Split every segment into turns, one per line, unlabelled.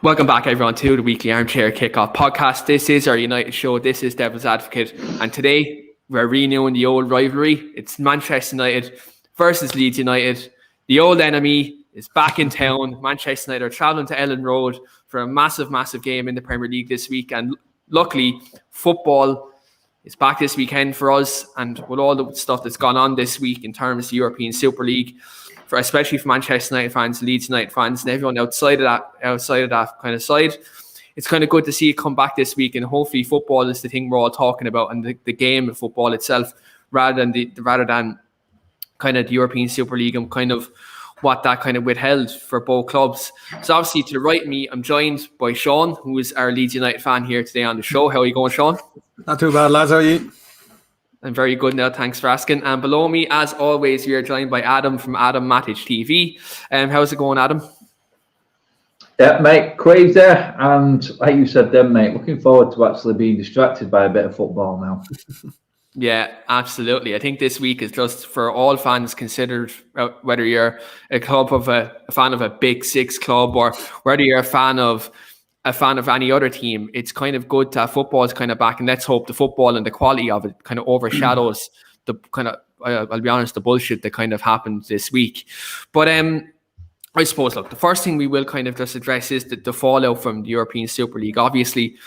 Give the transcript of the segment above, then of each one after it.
Welcome back, everyone, to the weekly Armchair Kickoff podcast. This is our United show. This is Devil's Advocate. And today, we're renewing the old rivalry. It's Manchester United versus Leeds United. The old enemy is back in town. Manchester United are travelling to Ellen Road for a massive, massive game in the Premier League this week. And luckily, football is back this weekend for us. And with all the stuff that's gone on this week in terms of the European Super League, especially for Manchester United fans, Leeds United fans, and everyone outside of that kind of side, it's kind of good to see it come back this week. And hopefully, football is the thing we're all talking about, and the game of football itself, rather than kind of the European Super League and kind of what that kind of withheld for both clubs. So obviously, to the right of me, I'm joined by Sean, who is our Leeds United fan here today on the show. How are you going, Sean?
Not too bad, lads. How are you?
I'm very good now, thanks for asking. And below me, as always, we are joined by Adam from Adam Matic TV. How's it going, Adam?
Yeah, mate, crazy. And like you said then, mate, looking forward to actually being distracted by a bit of football now.
Yeah, absolutely. I think this week is just for all fans considered, whether you're a fan of a Big Six club or whether you're a fan of any other team. It's kind of good to have football's kind of back, and let's hope the football and the quality of it kind of overshadows the kind of, I'll be honest, the bullshit that kind of happened this week. But I suppose, look, the first thing we will kind of just address is the fallout from the European Super League. Obviously,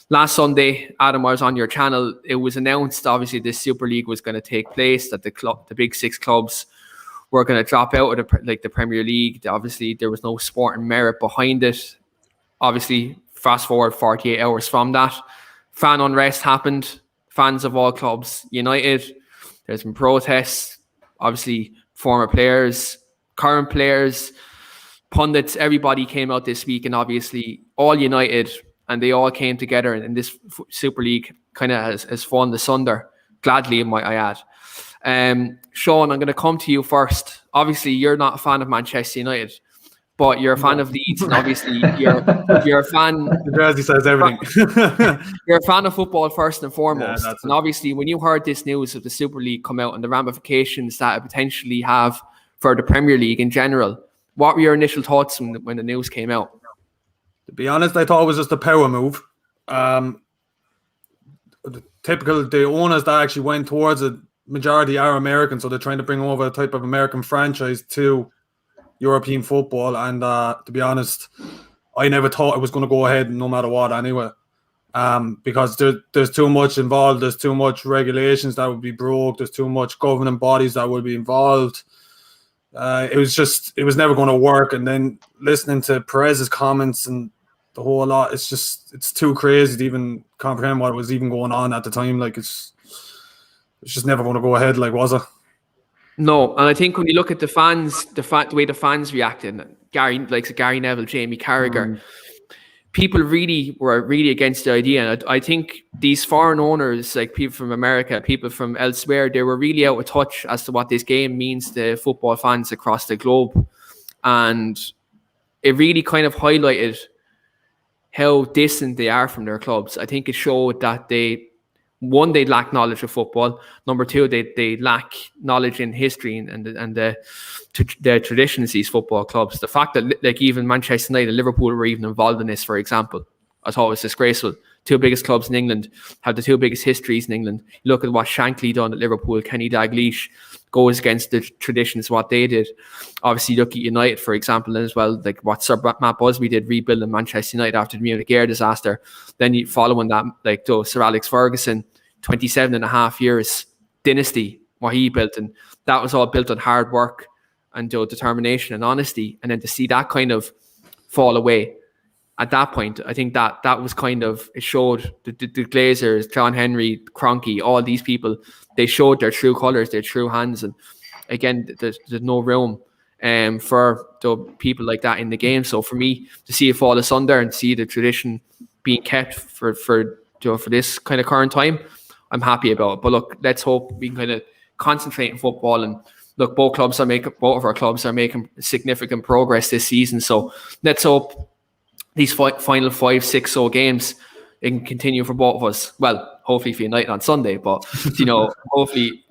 last Sunday, Adam, I was on your channel. It was announced, obviously, this Super League was going to take place, that the Big Six clubs were going to drop out of the Premier League. Obviously, there was no sporting merit behind it. Obviously, fast forward 48 hours from that, fan unrest happened. Fans of all clubs united. There's been protests. Obviously, former players, current players, pundits, everybody came out this week, and obviously all united, and they all came together. And this Super League kind of has fallen asunder, gladly, might I add. Sean, I'm going to come to you first. Obviously, you're not a fan of Manchester United, but you're a fan of Leeds, and obviously you're a fan.
The jersey says everything.
You're a fan of football first and foremost.
Yeah,
and obviously, when you heard this news of the Super League come out and the ramifications that it potentially have for the Premier League in general, what were your initial thoughts when the news came out?
To be honest, I thought it was just a power move. The owners that actually went towards it, majority are American, so they're trying to bring over a type of American franchise to European football, and to be honest, I never thought it was going to go ahead no matter what anyway, because there's too much involved, there's too much regulations that would be broke, there's too much governing bodies that would be involved. It was never going to work. And then listening to Perez's comments and the whole lot, it's too crazy to even comprehend what was even going on at the time. Like it's just never going to go ahead, like, was it?
No, and I think when you look at the fans, the way the fans reacted, Gary Neville, Jamie Carragher, people were really against the idea. And I think these foreign owners, like people from America, people from elsewhere, they were really out of touch as to what this game means to football fans across the globe. And it really kind of highlighted how distant they are from their clubs. I think it showed that they lack knowledge of football. Number two, they lack knowledge in history and the traditions of these football clubs. The fact that like even Manchester United and Liverpool were even involved in this, for example, I thought was disgraceful. Two biggest clubs in England have the two biggest histories in England. You look at what Shankly done at Liverpool, Kenny Dalglish goes against the traditions, what they did. Obviously, look at United, for example, as well, like what Sir Matt Busby did rebuilding Manchester United after the Munich air disaster. Then you following that, like Sir Alex Ferguson, 27 and a half years dynasty, what he built, and that was all built on hard work and determination and honesty. And then to see that kind of fall away at that point, I think that was kind of, it showed the Glazers, John Henry, Kroenke, all these people, they showed their true colours, their true hands. And again, there's no room for the people like that in the game. So for me to see it fall asunder and see the tradition being kept for this kind of current time, I'm happy about it. But look, let's hope we can kind of concentrate in football. And look, both of our clubs are making significant progress this season. So let's hope these final 5-6 games, it can continue for both of us. Well, hopefully for United on Sunday, but hopefully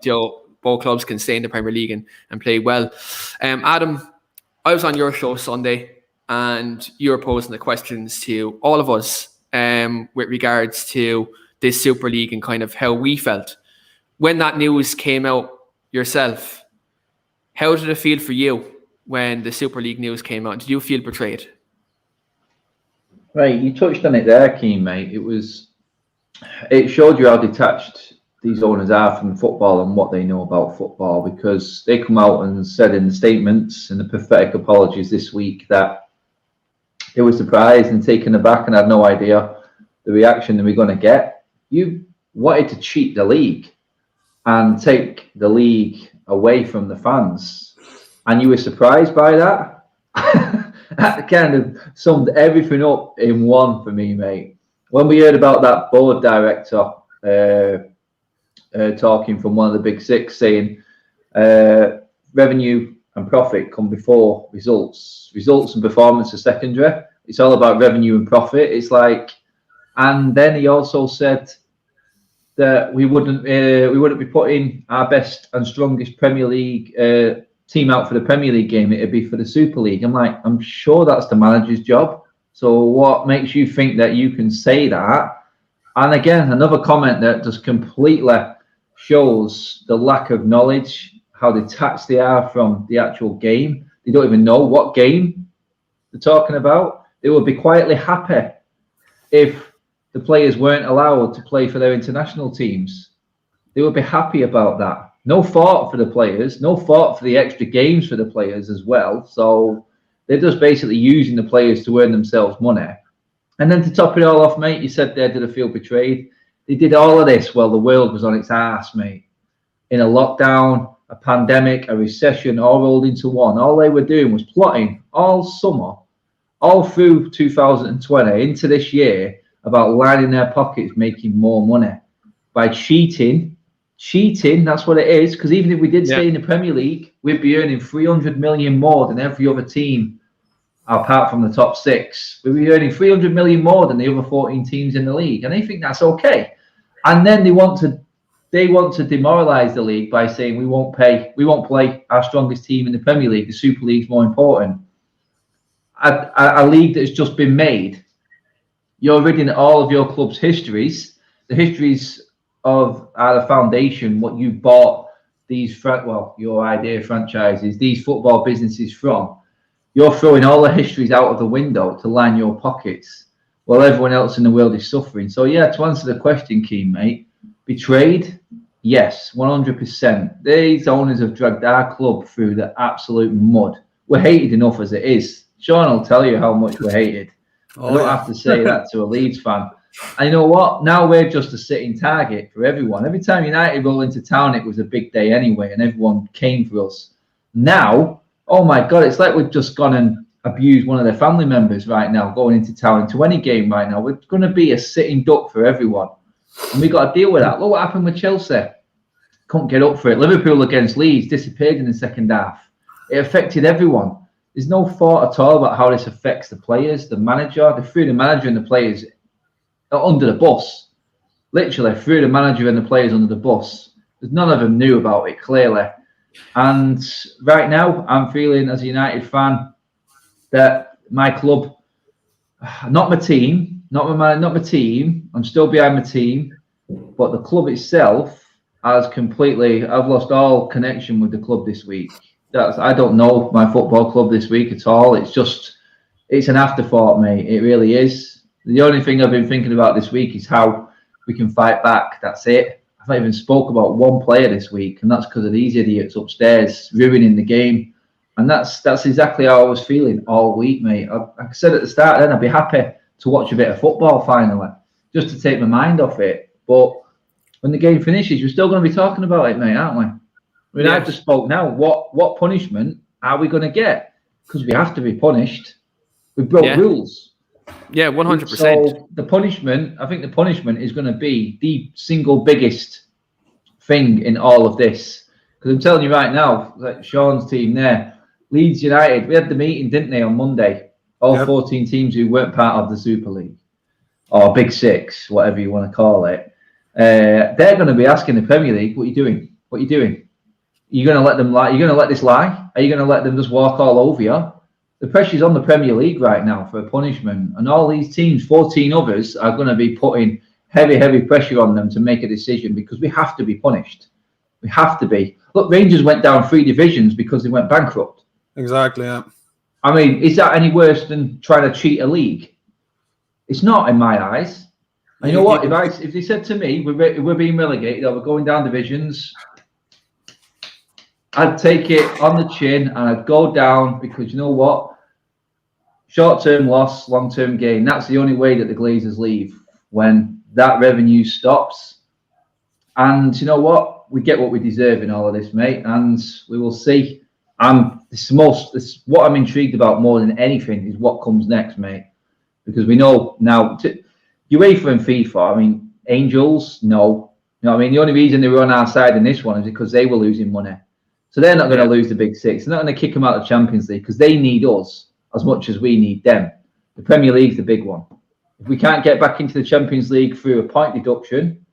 both clubs can stay in the Premier League and play well. Adam, I was on your show Sunday. and you're posing the questions to all of us with regards to this Super League and kind of how we felt. When that news came out yourself, how did it feel for you when the Super League news came out? Did you feel betrayed?
Right, you touched on it there, Keane, mate. It showed you how detached these owners are from football and what they know about football, because they come out and said in the statements and the pathetic apologies this week that they were surprised and taken aback and had no idea the reaction that we're going to get. You wanted to cheat the league and take the league away from the fans, and you were surprised by that. That kind of summed everything up in one for me, mate. When we heard about that board director talking from one of the big six, saying revenue and profit come before results and performance are secondary. It's all about revenue and profit. It's like, and then he also said that we wouldn't be putting our best and strongest Premier League team out for the Premier League game. It'd be for the Super League. I'm like, I'm sure that's the manager's job. So what makes you think that you can say that? And again, another comment that just completely shows the lack of knowledge, how detached they are from the actual game. They don't even know what game they're talking about. They would be quietly happy if the players weren't allowed to play for their international teams. They would be happy about that. No fault for the players, no fault for the extra games for the players as well. So they're just basically using the players to earn themselves money. And then to top it all off, mate, you said there, did I feel betrayed? They did all of this while the world was on its ass, mate. In a lockdown, a pandemic, a recession, all rolled into one. All they were doing was plotting all summer, all through 2020 into this year, about lining their pockets, making more money by cheating. That's what it is. Because even if we did stay in the Premier League, we'd be earning 300 million more than every other team, apart from the top six. We'd be earning 300 million more than the other 14 teams in the league, and they think that's okay. And then they want to demoralise the league by saying we won't play our strongest team in the Premier League. The Super League's more important. A league that's just been made. You're reading all of your club's histories. The histories of the foundation, what you bought these, your idea franchises, these football businesses from. You're throwing all the histories out of the window to line your pockets while everyone else in the world is suffering. So, yeah, to answer the question, Keane, mate, betrayed? Yes, 100%. These owners have dragged our club through the absolute mud. We're hated enough as it is. Sean will tell you how much we're hated. I don't have to say that to a Leeds fan. And you know what? Now we're just a sitting target for everyone. Every time United roll into town, it was a big day anyway, and everyone came for us. Now, oh my God, it's like we've just gone and abused one of their family members right now, going into town, into any game right now. We're going to be a sitting duck for everyone. And we've got to deal with that. Look what happened with Chelsea. Couldn't get up for it. Liverpool against Leeds disappeared in the second half. It affected everyone. There's no thought at all about how this affects the players, the manager. They threw the manager and the players under the bus. Literally threw the manager and the players under the bus. None of them knew about it, clearly. And right now, I'm feeling as a United fan that my club, not my team, not my team. I'm still behind my team, but the club itself has completely. I've lost all connection with the club this week. I don't know my football club this week at all. It's an afterthought, mate. It really is. The only thing I've been thinking about this week is how we can fight back. That's it. I've not even spoke about one player this week, and that's because of these idiots upstairs ruining the game. And that's exactly how I was feeling all week, mate. I said at the start then I'd be happy to watch a bit of football finally, just to take my mind off it. But when the game finishes, we're still going to be talking about it, mate, aren't we? I mean, I've just spoke now. What punishment are we going to get? Because we have to be punished. We broke rules.
Yeah, 100%.
So the punishment, I think the punishment is going to be the single biggest thing in all of this. Because I'm telling you right now, like Sean's team there, Leeds United, we had the meeting, didn't they, on Monday? All 14 teams who weren't part of the Super League, or Big Six, whatever you want to call it. They're going to be asking the Premier League, what are you doing? What are you doing? Are you going to let them lie? Are you going to let this lie? Are you going to let them just walk all over you? the pressure's on the Premier League right now for a punishment, and all these teams, 14 others, are going to be putting heavy pressure on them to make a decision because we have to be punished. We have to be. Look, Rangers went down 3 divisions because they went bankrupt.
Exactly, yeah.
I mean, is that any worse than trying to cheat a league? It's not in my eyes. And you know what? If they said to me, we're being relegated or we're going down divisions, I'd take it on the chin and I'd go down because you know what? Short-term loss, long-term gain. That's the only way that the Glazers leave, when that revenue stops. And you know what? We get what we deserve in all of this, mate. And we will see. What I'm intrigued about more than anything is what comes next, mate. Because we know now, UEFA and FIFA, I mean, Angels, no. You know what I mean? The only reason they were on our side in this one is because they were losing money. So they're not going to lose the Big Six. They're not going to kick them out of the Champions League because they need us as much as we need them. The Premier League's the big one. If we can't get back into the Champions League through a point deduction,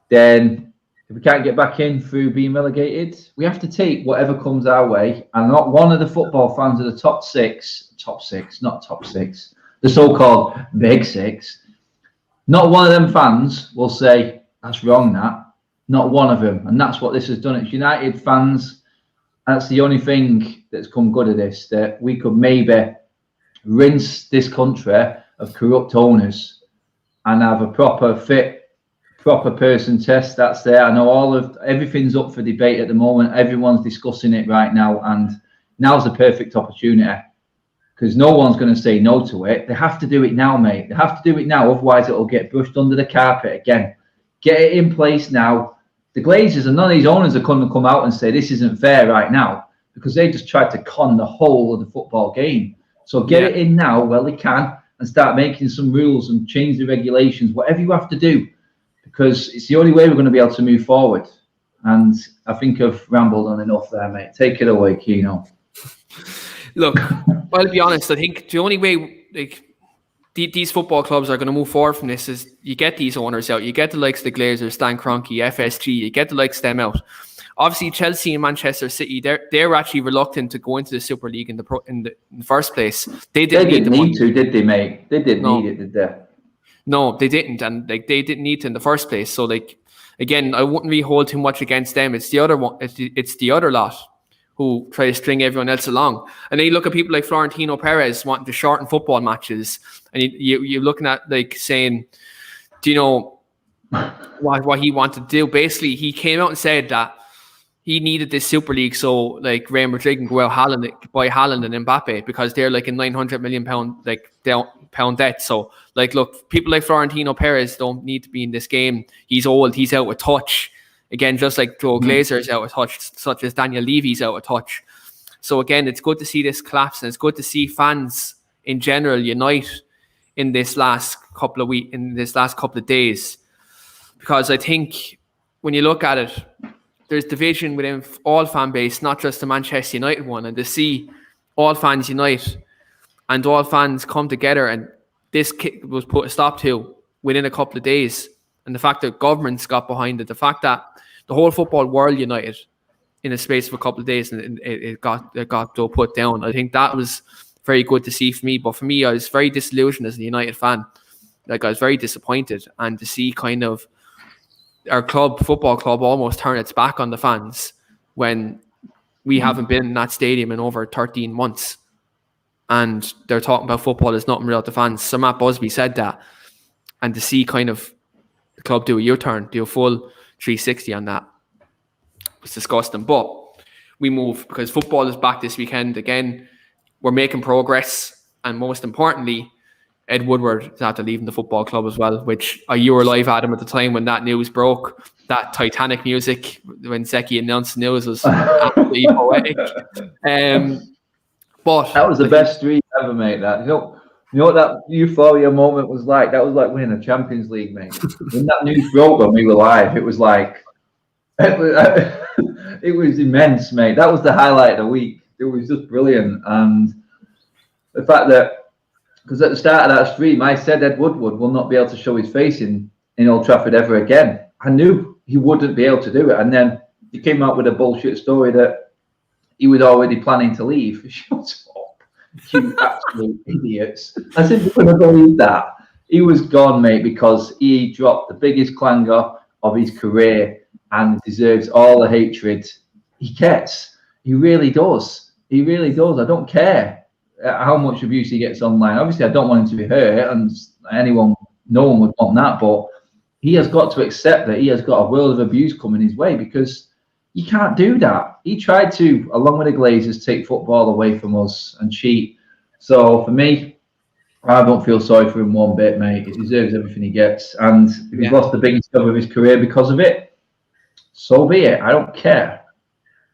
then if we can't get back in through being relegated, we have to take whatever comes our way. And not one of the football fans of the top six, the so-called Big Six, not one of them fans will say, that's wrong, that. Not one of them. And that's what this has done. It's United fans. That's the only thing that's come good of this, that we could maybe rinse this country of corrupt owners and have a proper person test that's there. I know everything's up for debate at the moment. Everyone's discussing it right now, and now's the perfect opportunity because no one's going to say no to it. They have to do it now, mate. They have to do it now, otherwise it'll get brushed under the carpet again. Get it in place now. The Glazers and none of these owners are going to come out and say this isn't fair right now because they just tried to con the whole of the football game. So get it in now while they can and start making some rules and change the regulations, whatever you have to do, because it's the only way we're going to be able to move forward. And I think I've rambled on enough there, mate. Take it away, Keane.
Look, well, to be honest, I think the only way these football clubs are going to move forward from this is you get these owners out. You get the likes of the Glazers, Stan Kroenke, FSG. You get the likes of them out. Obviously, Chelsea and Manchester City, they're actually reluctant to go into the Super League in the first place. They didn't need to,
did they, mate? They didn't need it, did they?
No, they didn't, and they didn't need to in the first place. So, again, I wouldn't really hold too much against them. It's the other one. It's the other lot who try to string everyone else along. And then you look at people like Florentino Perez wanting to shorten football matches, and you're looking at saying, do you know what he wanted to do? Basically, he came out and said that he needed this Super League so Real Madrid can go out buy Haaland and Mbappe because they're a £900 million pound debt. So look, people like Florentino Perez don't need to be in this game. He's old, he's out of touch. Again, just like Joe Glazer's out of touch, such as Daniel Levy's out of touch. So again, it's good to see this collapse, and it's good to see fans in general unite in this last couple of days, because I think when you look at it, there's division within all fan base, not just the Manchester United one, and to see all fans unite and all fans come together, and this was put a stop to within a couple of days, and the fact that governments got behind it, the fact that the whole football world united in the space of a couple of days, and it got put down. I think that was very good to see for me. But for me, I was very disillusioned as a United fan. I was very disappointed, and to see kind of our football club almost turn its back on the fans when we haven't been in that stadium in over 13 months. And they're talking about football is nothing without the fans. So Matt Busby said that. And to see kind of the club do a U-turn, do a full 360 on that, was disgusting. But we move because football is back this weekend. Again, we're making progress. And most importantly, Ed Woodward is after leaving the football club as well, which you were live, Adam, at the time when that news broke. That Titanic music when Zeki announced the news was absolutely poetic. But
that was the best street ever, mate. That you know what that euphoria moment was like? That was like winning a Champions League, mate. When that news broke when we were live, it was like it was immense, mate. That was the highlight of the week. It was just brilliant, and the fact that. Because at the start of that stream, I said Ed Woodward will not be able to show his face in Old Trafford ever again. I knew he wouldn't be able to do it. And then he came out with a bullshit story that he was already planning to leave. Shut up. You absolute idiots. I said, you couldn't believe that. He was gone, mate, because he dropped the biggest clanger of his career and deserves all the hatred he gets. He really does. He really does. I don't care how much abuse he gets online. Obviously, I don't want him to be hurt, and no one would want that, but he has got to accept that he has got a world of abuse coming his way, because you can't do that. He tried to, along with the Glazers, take football away from us and cheat. So for me, I don't feel sorry for him one bit, mate. He deserves everything he gets. And if he's lost the biggest job of his career because of it, so be it. I don't care.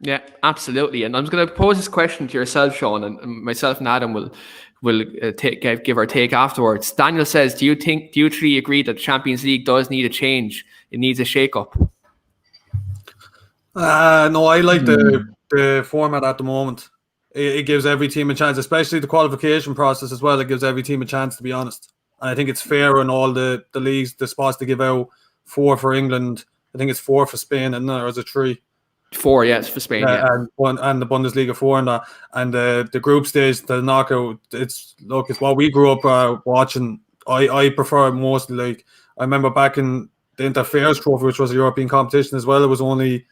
Yeah, absolutely. And I'm going to pose this question to yourself, Sean, and myself and Adam will give our take afterwards. Daniel says, do you three agree that the Champions League does need a change? It needs a shake-up?
No, I like the format at the moment. It gives every team a chance, especially the qualification process as well. It gives every team a chance, to be honest. And I think it's fair in all the leagues, the spots to give out 4 for England. I think it's 4 for Spain, and or is it 3?
4, yes, for Spain,
and the Bundesliga 4 and that. And the group stage, the knockout, it's what we grew up watching. I prefer mostly, like, I remember back in the Interfairs Trophy, which was a European competition as well. It was only,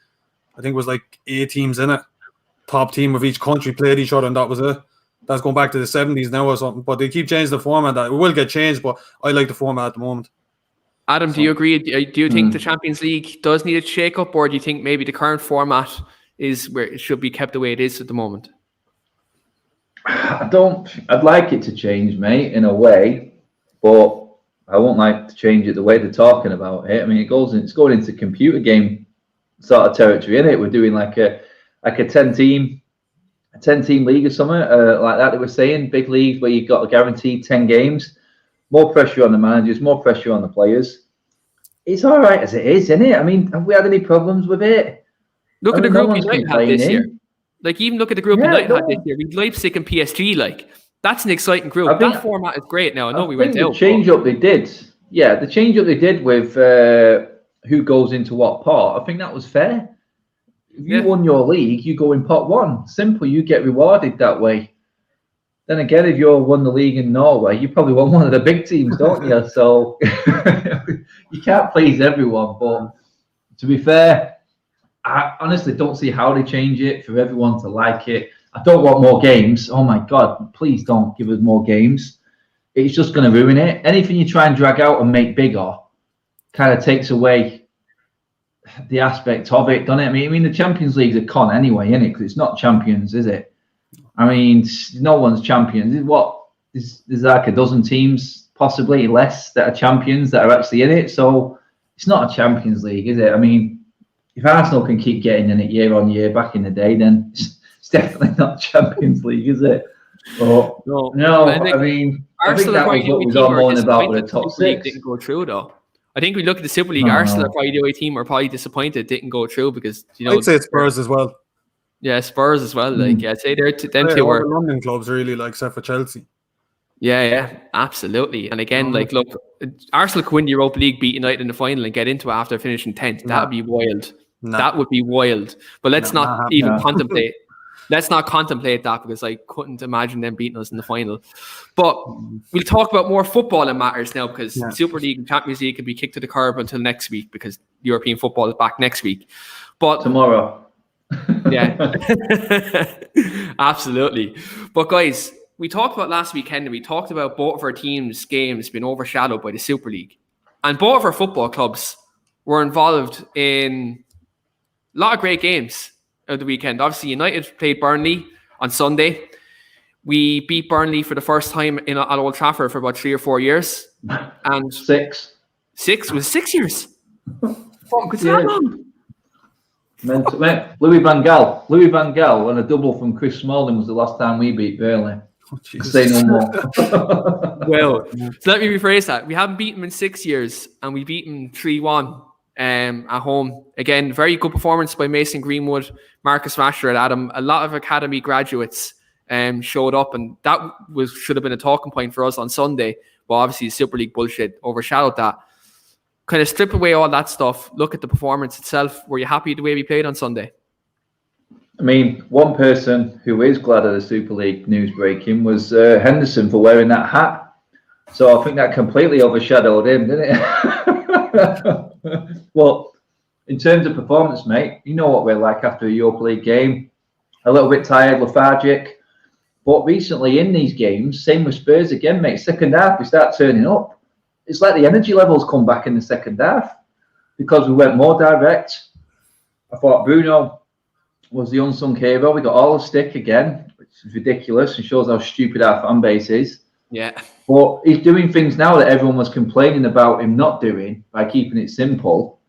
I think it was like 8 teams in it. Top team of each country played each other, and that was it. That's going back to the 70s now or something. But they keep changing the format. That it will get changed, but I like the format at the moment.
Adam, do you agree? Do you think the Champions League does need a shake-up, or do you think maybe the current format is where it should be kept the way it is at the moment?
I'd like it to change, mate, in a way, but I won't like to change it the way they're talking about it. I mean, it's going into computer game sort of territory, isn't it? We're doing like a 10-team league or something like that. They were saying big leagues where you've got a guaranteed 10 games. More pressure on the managers, more pressure on the players. It's all right as it is, isn't it? I mean, have we had any problems with it?
Look at the group United had this year. Like, even look at the group United had this year. We Leipzig and PSG. Like, that's an exciting group. That format is great now. I know we went out.
The change-up they did. Yeah, the change-up they did with who goes into what pot, I think that was fair. If you won your league, you go in pot 1. Simple, you get rewarded that way. Then again, if you won the league in Norway, you probably won one of the big teams, don't you? So you can't please everyone. But to be fair, I honestly don't see how they change it for everyone to like it. I don't want more games. Oh my God, please don't give us more games. It's just going to ruin it. Anything you try and drag out and make bigger kind of takes away the aspect of it, doesn't it? I mean, the Champions League's a con anyway, isn't it? Because it's not champions, is it? I mean, no one's champions. There's like a dozen teams, possibly less, that are champions that are actually in it. So it's not a Champions League, is it? I mean, if Arsenal can keep getting in it year on year back in the day, then it's definitely not Champions League, is it? But, no, I mean, I think that was what was all mourning about with the top 6.
Didn't go through, though. I think we look at the Super League. Arsenal are probably the only team are probably disappointed didn't go through, because
I'd say it's Spurs as well.
Yeah, Spurs as well. Like, I'd say them two were
London clubs, really, like, except for Chelsea.
Yeah, absolutely. And again, like, look, Arsenal could win the Europa League, beat United in the final, and get into it after finishing 10th. That would be wild. That would be wild. But let's not even contemplate. Let's not contemplate that, because I couldn't imagine them beating us in the final. But we'll talk about more footballing matters now, because Super League and Champions League can be kicked to the curb until next week, because European football is back next week. But
tomorrow.
Yeah, absolutely. But guys, we talked about last weekend, and we talked about both of our teams' games being overshadowed by the Super League. And both of our football clubs were involved in a lot of great games of the weekend. Obviously, United played Burnley on Sunday. We beat Burnley for the first time at Old Trafford for about 3 or 4 years. And
6.
6? It was 6 years. Fuck, it's that long.
Louis van Gaal and a double from Chris Smalling was the last time we beat Burnley. Say no more.
Well, so let me rephrase that. We haven't beaten them in 6 years, and we beat them 3-1 at home. Again, very good performance by Mason Greenwood, Marcus Rashford, and Adam. A lot of academy graduates showed up, and that should have been a talking point for us on Sunday. But obviously, Super League bullshit overshadowed that. Kind of strip away all that stuff, look at the performance itself. Were you happy the way we played on Sunday?
I mean, one person who is glad of the Super League news breaking was Henderson for wearing that hat. So I think that completely overshadowed him, didn't it? Well, in terms of performance, mate, you know what we're like after a Europa League game. A little bit tired, lethargic. But recently in these games, same with Spurs again, mate. Second half, we start turning up. It's like the energy levels come back in the second half because we went more direct. I thought Bruno was the unsung hero. We got all the stick again, which is ridiculous and shows how stupid our fan base is.
Yeah.
But he's doing things now that everyone was complaining about him not doing by keeping it simple.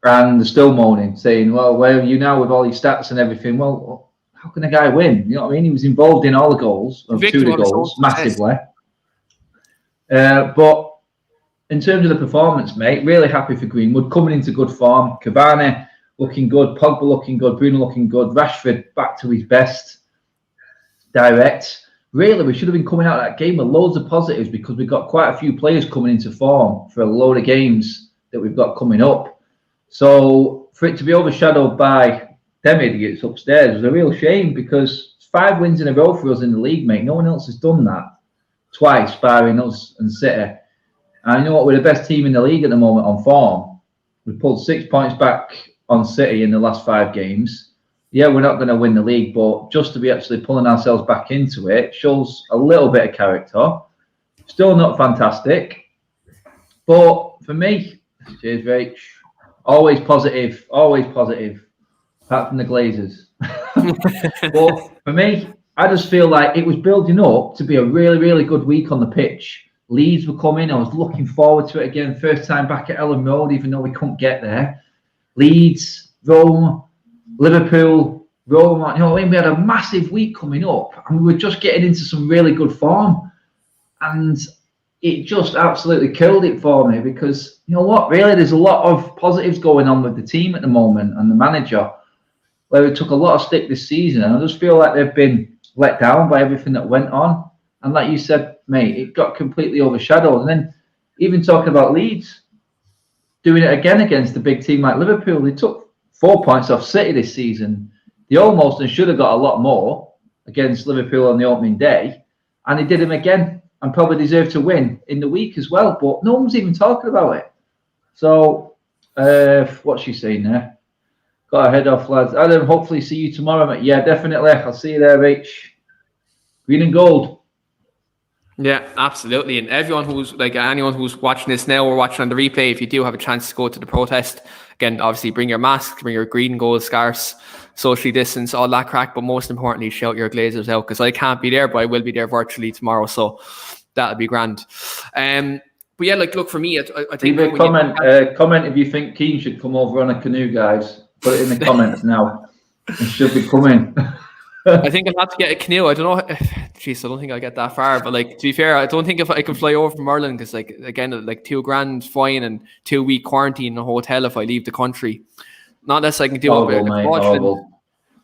And they're still moaning, saying, well, where are you now with all these stats and everything? Well, how can a guy win? You know what I mean? He was involved in all the goals, two of the goals, massively. But in terms of the performance, mate, really happy for Greenwood, coming into good form. Cavani looking good, Pogba looking good, Bruno looking good, Rashford back to his best, direct. Really, we should have been coming out of that game with loads of positives because we've got quite a few players coming into form for a load of games that we've got coming up. So for it to be overshadowed by them idiots upstairs was a real shame because it's 5 wins in a row for us in the league, mate. No one else has done that. Twice, barring us and City. And you know what? We're the best team in the league at the moment on form. We pulled 6 points back on City in the last 5 games. Yeah, we're not going to win the league, but just to be actually pulling ourselves back into it shows a little bit of character. Still not fantastic. But for me, cheers, Rach. Always positive, apart from the Glazers. But for me, I just feel like it was building up to be a really, really good week on the pitch. Leeds were coming. I was looking forward to it again. First time back at Ellen Road, even though we couldn't get there. Leeds, Rome, Liverpool, Rome. You know what I mean? We had a massive week coming up, and we were just getting into some really good form. And it just absolutely killed it for me because, you know what, really, there's a lot of positives going on with the team at the moment and the manager, where we took a lot of stick this season. And I just feel like they've been let down by everything that went on. And like you said, mate, it got completely overshadowed. And then even talking about Leeds, doing it again against a big team like Liverpool, they took 4 points off City this season. They almost and should have got a lot more against Liverpool on the opening day. And they did them again and probably deserved to win in the week as well. But no one's even talking about it. So, what's she saying there? Got a head off, lads. Adam, hopefully see you tomorrow, mate. Yeah, definitely. I'll see you there, Rich. Green and gold.
Yeah, absolutely. And anyone who's watching this now or watching on the replay, if you do have a chance to go to the protest, again, obviously bring your mask, bring your green and gold scarves, socially distance, all that crack. But most importantly, shout your Glazers out because I can't be there, but I will be there virtually tomorrow. So that'll be grand. But yeah, look for me, I think.
Leave a comment if you think Keane should come over on a canoe, guys. Put it in the comments now. It should be coming.
I think I'll have to get a canoe. I don't know. Jeez, I don't think I'll get that far. But to be fair, I don't think if I can fly over from Ireland because, again, $2,000 fine and 2-week quarantine in a hotel if I leave the country. Not unless I can do not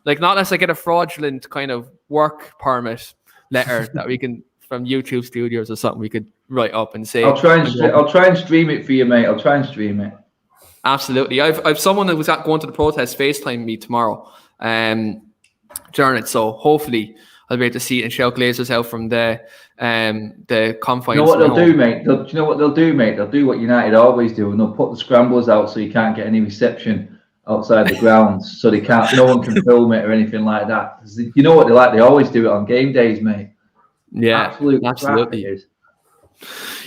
unless I get a fraudulent kind of work permit letter that we can from YouTube Studios or something we could write up and say.
I'll try and stream it for you, mate. I'll try and stream it.
Absolutely. I've someone that was going to the protest FaceTime me tomorrow. During it, so hopefully I'll be able to see it and shout Glazers out from the confines.
You know what they'll do, mate? Do you know what they'll do, mate? They'll do what United always do, and they'll put the scramblers out so you can't get any reception outside the grounds, so no one can film it or anything like that. You know what they like? They always do it on game days, mate.
Yeah, absolutely.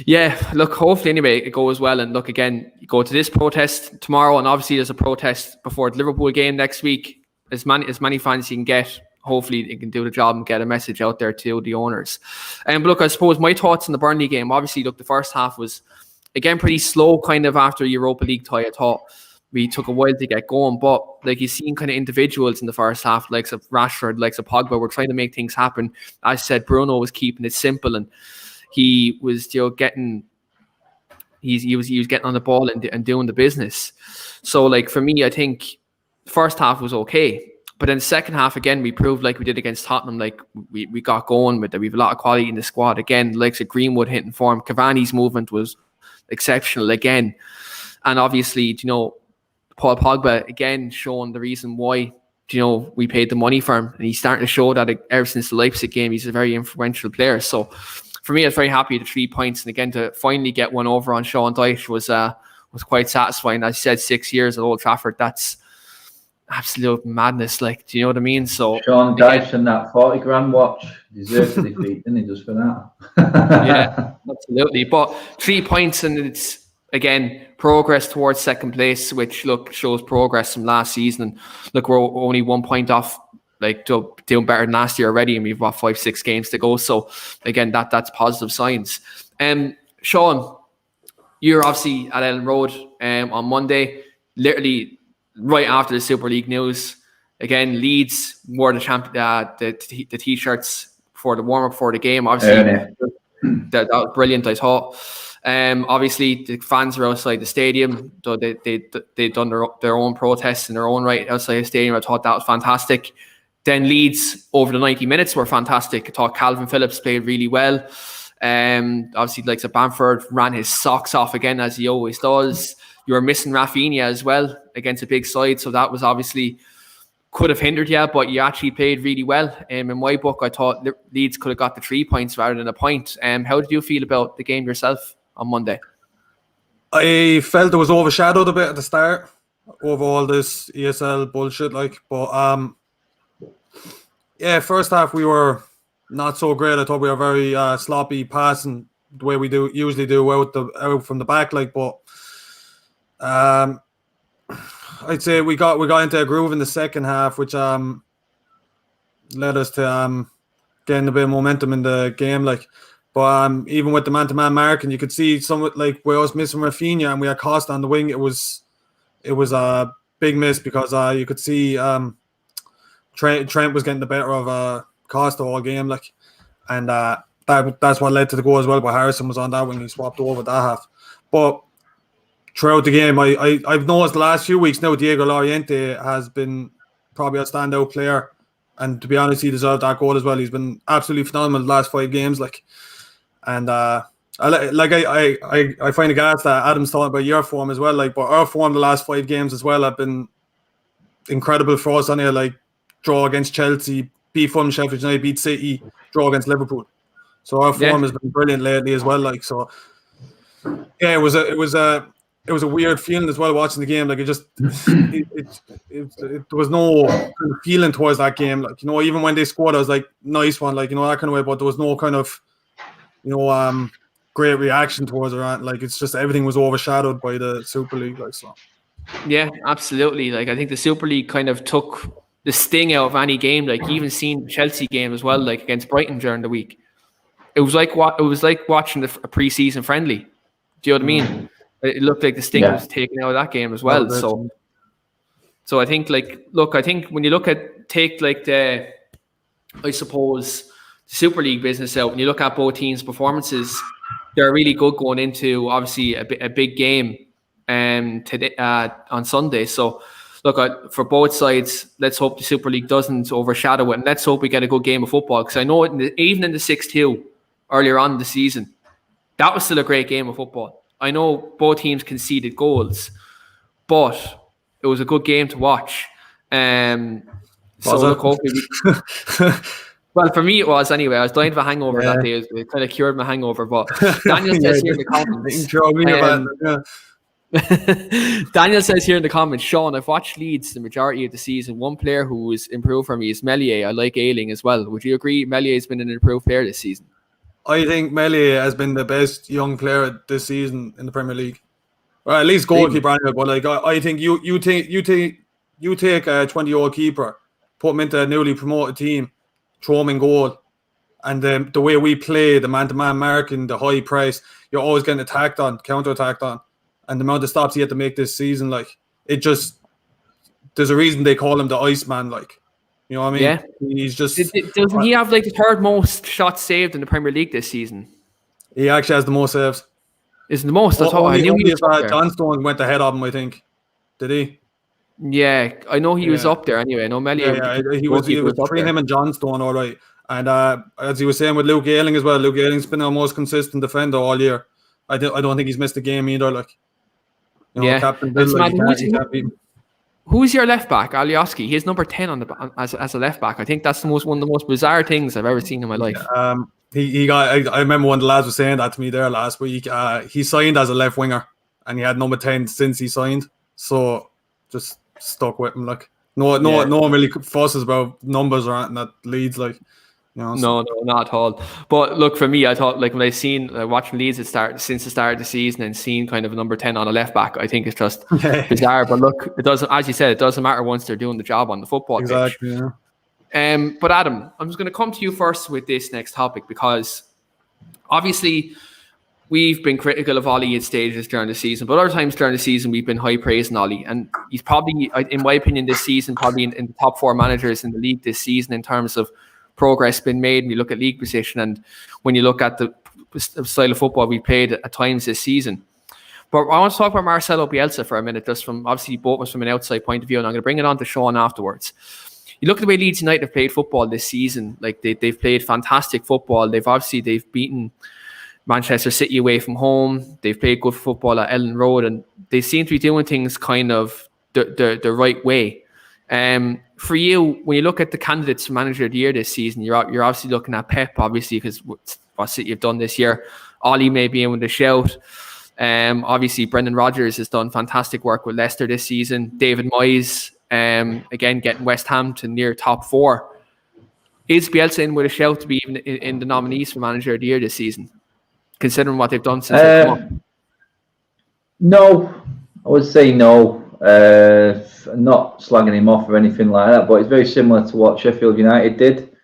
Yeah, look, hopefully anyway it goes well. And look, again, you go to this protest tomorrow, and obviously there's a protest before the Liverpool game next week. As many fans you can get, hopefully they can do the job and get a message out there to the owners. But look, I suppose my thoughts on the Burnley game, obviously, look, the first half was, again, pretty slow kind of after Europa League tie. I thought we took a while to get going, but you've seen kind of individuals in the first half, likes of Rashford, likes of Pogba, were trying to make things happen. As I said, Bruno was keeping it simple, and he was getting on the ball and doing the business. So for me, I think first half was okay, but then the second half again we proved like we did against Tottenham, we got going with it. We have a lot of quality in the squad again, likes of Greenwood hitting form. Cavani's movement was exceptional again, and obviously Paul Pogba again showing the reason why we paid the money for him, and he's starting to show that ever since the Leipzig game, he's a very influential player. So for me, I was very happy with the 3 points. And again, to finally get one over on Sean Dyche was quite satisfying. As I said, 6 years at Old Trafford, that's absolute madness. Like, do you know what I mean? So
Sean Dyche and that 40 grand watch deserves a defeat, didn't he, just for that?
Yeah, absolutely. But 3 points, and it's, again, progress towards second place, which, look, shows progress from last season. And look, we're only 1 point off, like, doing better than last year already, and we've got 5-6 games to go. So, again, that's positive signs. Sean, you're obviously at Ellen Road on Monday, literally right after the Super League news. Again, Leeds wore the T-shirts for the warm-up for the game. Obviously, that was brilliant, I thought. Obviously, the fans were outside the stadium. So they'd done their own protests in their own right outside the stadium. I thought that was fantastic. Then Leeds, over the 90 minutes, were fantastic. I thought Calvin Phillips played really well. Obviously, like Bamford ran his socks off again, as he always does. You were missing Rafinha as well against a big side, so that was obviously could have hindered you, but you actually played really well. In my book, I thought Leeds could have got the 3 points rather than a point. How did you feel about the game yourself on Monday?
I felt it was overshadowed a bit at the start over all this ESL bullshit, but yeah, first half we were not so great. I thought we were very sloppy passing the way we usually do out from the back, but I'd say we got into a groove in the second half, which led us to getting a bit of momentum in the game. But even with the man-to-man marking, you could see somewhat we was missing Rafinha and we had Costa on the wing. It was a big miss because you could see Trent was getting the better of Costa all game, and that's what led to the goal as well. But Harrison was on that wing; he swapped over that half. But throughout the game, I've noticed the last few weeks now, Diego Loriente has been probably a standout player, and to be honest, he deserved that goal as well. He's been absolutely phenomenal the last 5 games, and I find it gas that Adam's talking about your form as well, but our form the last 5 games as well have been incredible for us. On here, draw against Chelsea, beat Fulham, Sheffield United, beat City, draw against Liverpool. So our form has been brilliant lately as well. So yeah, it was a weird feeling as well watching the game. There was no kind of feeling towards that game. Even when they scored, I was like, nice one, that kind of way. But there was no kind of, great reaction towards it. It's just everything was overshadowed by the Super League. So. Yeah,
absolutely. I think the Super League kind of took the sting out of any game. Even seeing the Chelsea game as well, against Brighton during the week. It was like watching a pre-season friendly. Do you know what I mean? It looked like the sting was taken out of that game as well. So I think I think when you the Super League business out, when you look at both teams' performances, they're really good going into obviously a big game today on Sunday. So look, for both sides, let's hope the Super League doesn't overshadow it, and let's hope we get a good game of football, because I know even in the 6-2 earlier on in the season, that was still a great game of football. I know both teams conceded goals, but it was a good game to watch. Hopefully well, for me it was anyway. I was dying of a hangover that day. It kind of cured my hangover. But Daniel says here in the comments. Daniel says here in the comments, Sean, I've watched Leeds the majority of the season. One player who has improved for me is Meslier. I like Ayling as well. Would you agree Meslier has been an improved player this season?
I think Meslier has been the best young player this season in the Premier League, or at least goalkeeper. Anyway, but I think you take a 20-year-old keeper, put him into a newly promoted team, throw him in goal, and the way we play, the man-to-man marking, the high press, you're always getting counter-attacked on, and the amount of stops he had to make this season, there's a reason they call him the Iceman, You know what I mean?
Yeah.
He's just...
Doesn't he have the third most shots saved in the Premier League this season?
He actually has the most saves.
Isn't the most? I knew he was up there.
John Stones went ahead of him, I think. Did he?
Yeah, I know he was up there anyway. I know Meslier.
Yeah, he was between him and John Stone, all right. And as he was saying with Luke Ayling as well, Luke Ayling's been our most consistent defender all year. I don't think he's missed a game either. Captain Bill, you can't beat him.
Who's your left back? Alioski. He's number 10 as a left back. I think that's one of the most bizarre things I've ever seen in my life.
He got. I remember one of the lads was saying that to me there last week. He signed as a left winger, and he had number 10 since he signed. So just stuck with him. Like no one really fusses about numbers or anything at Leeds. Like so.
No, not at all. But look, for me, I thought like when I seen watching Leeds since the start of the season and seeing kind of a number 10 on a left back, I think it's just bizarre. But look, it doesn't, as you said, it doesn't matter once they're doing the job on the football pitch.
Exactly. Yeah.
But Adam, I'm just going to come to you first with this next topic because obviously we've been critical of Ollie at stages during the season, but other times during the season we've been high praising Ollie, and he's probably, in my opinion, this season probably in the top 4 managers in the league this season in terms of progress been made. When you look at league position and when you look at the style of football we played at times this season. But I want to talk about Marcelo Bielsa for a minute, just from obviously both of us from an outside point of view, and I'm going to bring it on to Sean afterwards. You look at the way Leeds United have played football this season. Like they've played fantastic football. They've beaten Manchester City away from home. They've played good football at Ellen Road, and they seem to be doing things kind of the right way. For you, when you look at the candidates for Manager of the Year this season, you're obviously looking at Pep, obviously, because what City have done this year. Ollie may be in with a shout. Obviously, Brendan Rodgers has done fantastic work with Leicester this season. David Moyes, again, getting West Ham to near top 4. Is Bielsa in with a shout to be even in the nominees for Manager of the Year this season, considering what they've done since they've come up?
No, I would say no. Not slagging him off or anything like that, but it's very similar to what Sheffield United did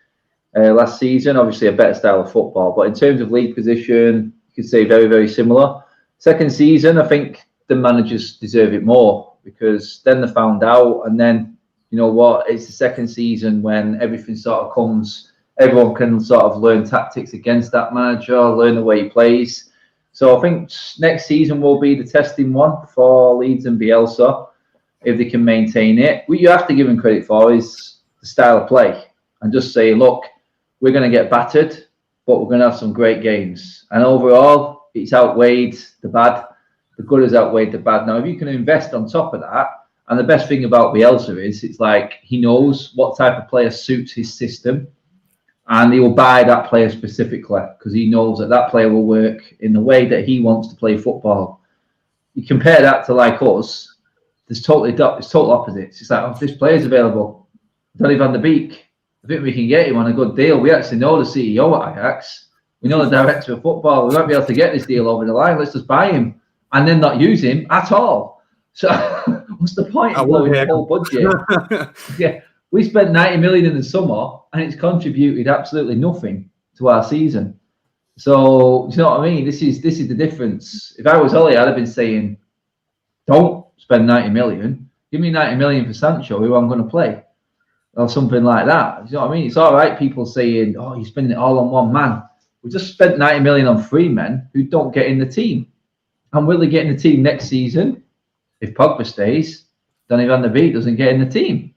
last season. Obviously a better style of football, but in terms of league position, you could say very, very similar. Second season, I think the managers deserve it more because then they found out, and then you know what, it's the second season when everything sort of comes, everyone can sort of learn tactics against that manager, learn the way he plays. So I think next season will be the testing one for Leeds and Bielsa, if they can maintain it. What you have to give him credit for is the style of play and just say, look, we're going to get battered, but we're going to have some great games. And overall, it's outweighed the bad. The good has outweighed the bad. Now, if you can invest on top of that, and the best thing about Bielsa is it's like he knows what type of player suits his system, and he will buy that player specifically because he knows that that player will work in the way that he wants to play football. You compare that to like us, it's total opposites. It's like, oh, this player's available. Donny van der Beek. I think we can get him on a good deal. We actually know the CEO at Ajax. We know the director of football. We might be able to get this deal over the line. Let's just buy him and then not use him at all. So what's the point of blowing the whole budget? Yeah, we spent 90 million in the summer and it's contributed absolutely nothing to our season. So you know what I mean? This is the difference. If I was Ollie, I'd have been saying, don't spend 90 million. Give me 90 million for Sancho, who I'm going to play, or something like that. You know what I mean? It's all right, people saying, oh, you're spending it all on one man. We just spent 90 million on 3 men who don't get in the team. And will they get in the team next season? If Pogba stays, Donny van der Beek doesn't get in the team.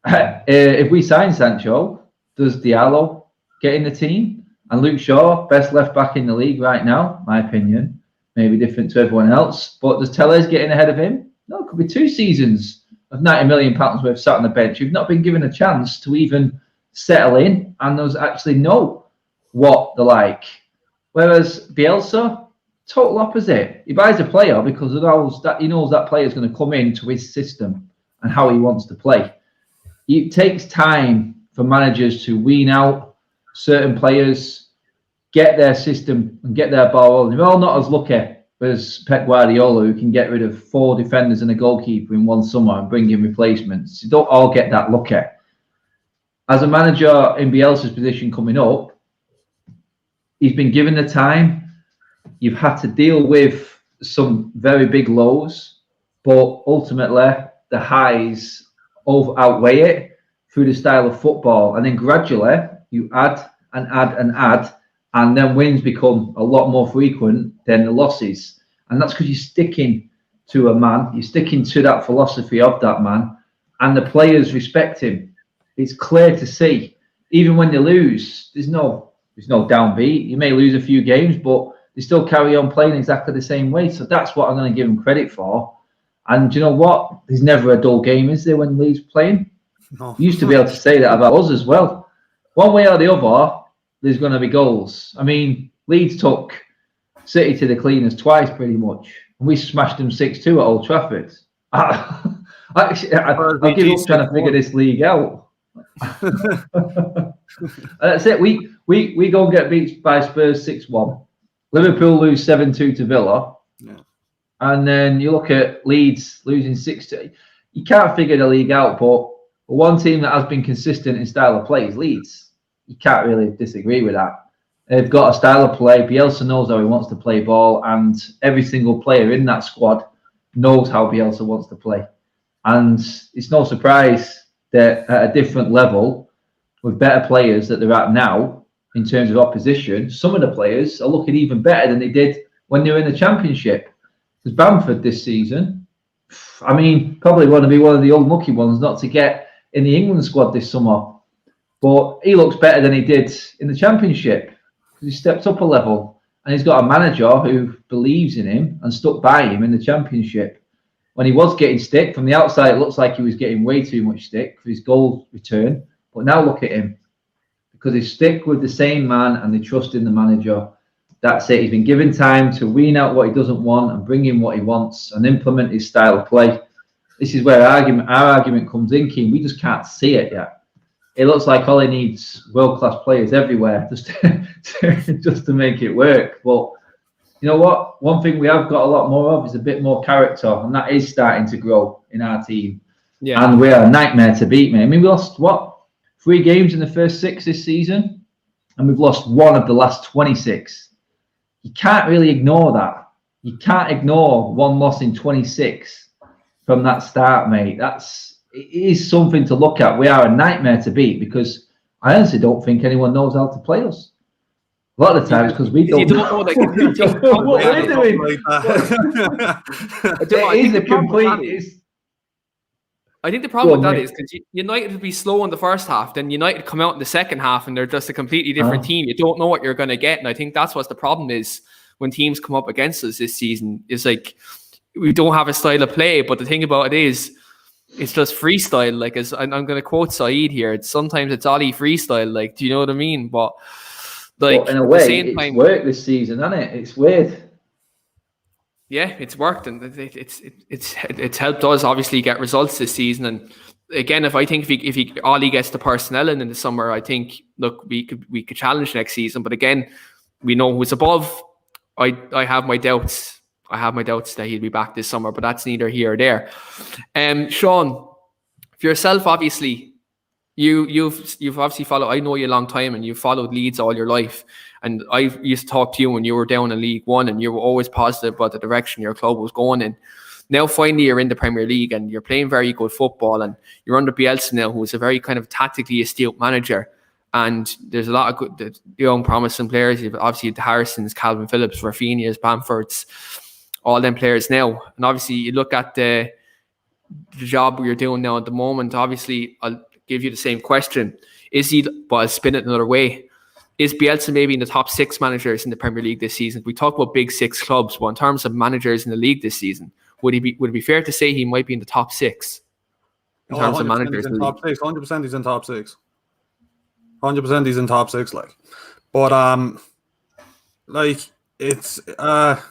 If we sign Sancho, does Diallo get in the team? And Luke Shaw, best left back in the league right now, my opinion. Maybe different to everyone else. But does Tellez get in ahead of him? No, it could be 2 seasons of £90 million worth sat on the bench. You've not been given a chance to even settle in and those actually know what they're like. Whereas Bielsa, total opposite. He buys a player because he knows that player is going to come into his system and how he wants to play. It takes time for managers to wean out certain players, get their system and get their ball rolling. They're all not as lucky as Pep Guardiola, who can get rid of 4 defenders and a goalkeeper in one summer and bring in replacements. You don't all get that lucky. As a manager in Bielsa's position coming up, he's been given the time. You've had to deal with some very big lows, but ultimately the highs outweigh it through the style of football. And then gradually you add and add and add, and then wins become a lot more frequent than the losses. And that's because you're sticking to a man, you're sticking to that philosophy of that man, and the players respect him. It's clear to see. Even when they lose, there's no downbeat. You may lose a few games, but they still carry on playing exactly the same way. So that's what I'm going to give them credit for. And do you know what? There's never a dull game, is there, when Leeds playing?
No.
You used to be able to say that about us as well. One way or the other, there's going to be goals. I mean, Leeds took City to the cleaners twice, pretty much, and we smashed them 6-2 at Old Trafford. I'll give up trying to figure this league out. That's it. We go and get beat by Spurs 6-1. Liverpool lose 7-2 to Villa.
Yeah.
And then you look at Leeds losing 6-2. You can't figure the league out, but one team that has been consistent in style of play is Leeds. You can't really disagree with that. They've got a style of play. Bielsa knows how he wants to play ball, and every single player in that squad knows how Bielsa wants to play. And it's no surprise that at a different level, with better players that they're at now, in terms of opposition, some of the players are looking even better than they did when they were in the Championship. Because Bamford this season, I mean, probably want to be one of the unlucky ones not to get in the England squad this summer. But he looks better than he did in the Championship because he stepped up a level. And he's got a manager who believes in him and stuck by him in the Championship. When he was getting stick, from the outside, it looks like he was getting way too much stick for his goal return. But now look at him. Because they stick with the same man and they trust in the manager. That's it. He's been given time to wean out what he doesn't want and bring in what he wants and implement his style of play. This is where our argument comes in, Keane. We just can't see it yet. It looks like Ollie needs world-class players everywhere just to make it work. But you know what? One thing we have got a lot more of is a bit more character, and that is starting to grow in our team. Yeah. And we're a nightmare to beat, mate. I mean, we lost, 3 games in the first 6 this season, and we've lost 1 of the last 26. You can't really ignore that. You can't ignore 1 loss in 26 from that start, mate. It is something to look at. We are a nightmare to beat because I honestly don't think anyone knows how to play us. A lot of the times because we don't know what we're doing.
I think the problem with that is because United would be slow in the first half, then United come out in the second half and they're just a completely different team. You don't know what you're going to get. And I think that's what the problem is when teams come up against us this season. Is like we don't have a style of play. But the thing about it is, it's just freestyle. Like, as I'm going to quote Saeed here, sometimes it's Ollie freestyle. Like, do you know what I mean? But like,
in a way, it's worked this season, hasn't it? It's weird.
Yeah, it's worked, and it's helped us obviously get results this season. And again, if Ollie gets the personnel in the summer, I think we could challenge next season. But again, we know who's above. I have my doubts. I have my doubts that he'll be back this summer, but that's neither here or there. Sean, for yourself, obviously, you've obviously followed. I know you a long time, and you've followed Leeds all your life. And I used to talk to you when you were down in League One, and you were always positive about the direction your club was going in. Now, finally, you're in the Premier League, and you're playing very good football, and you're under Bielsa now, who's a very kind of tactically astute manager. And there's a lot of good, young, promising players. You've obviously the Harrisons, Calvin Phillips, Rafinha's, Bamfords, all them players now. And obviously, you look at the job you're doing now at the moment. Obviously, I'll give you the same question. I'll spin it another way. Is Bielsa maybe in the top 6 managers in the Premier League this season? We talk about big 6 clubs, but in terms of managers in the league this season, would it be fair to say he might be in the top 6 in terms of managers?
He's in top 6. 100% he's in top 6. 100% he's in top 6. But it's what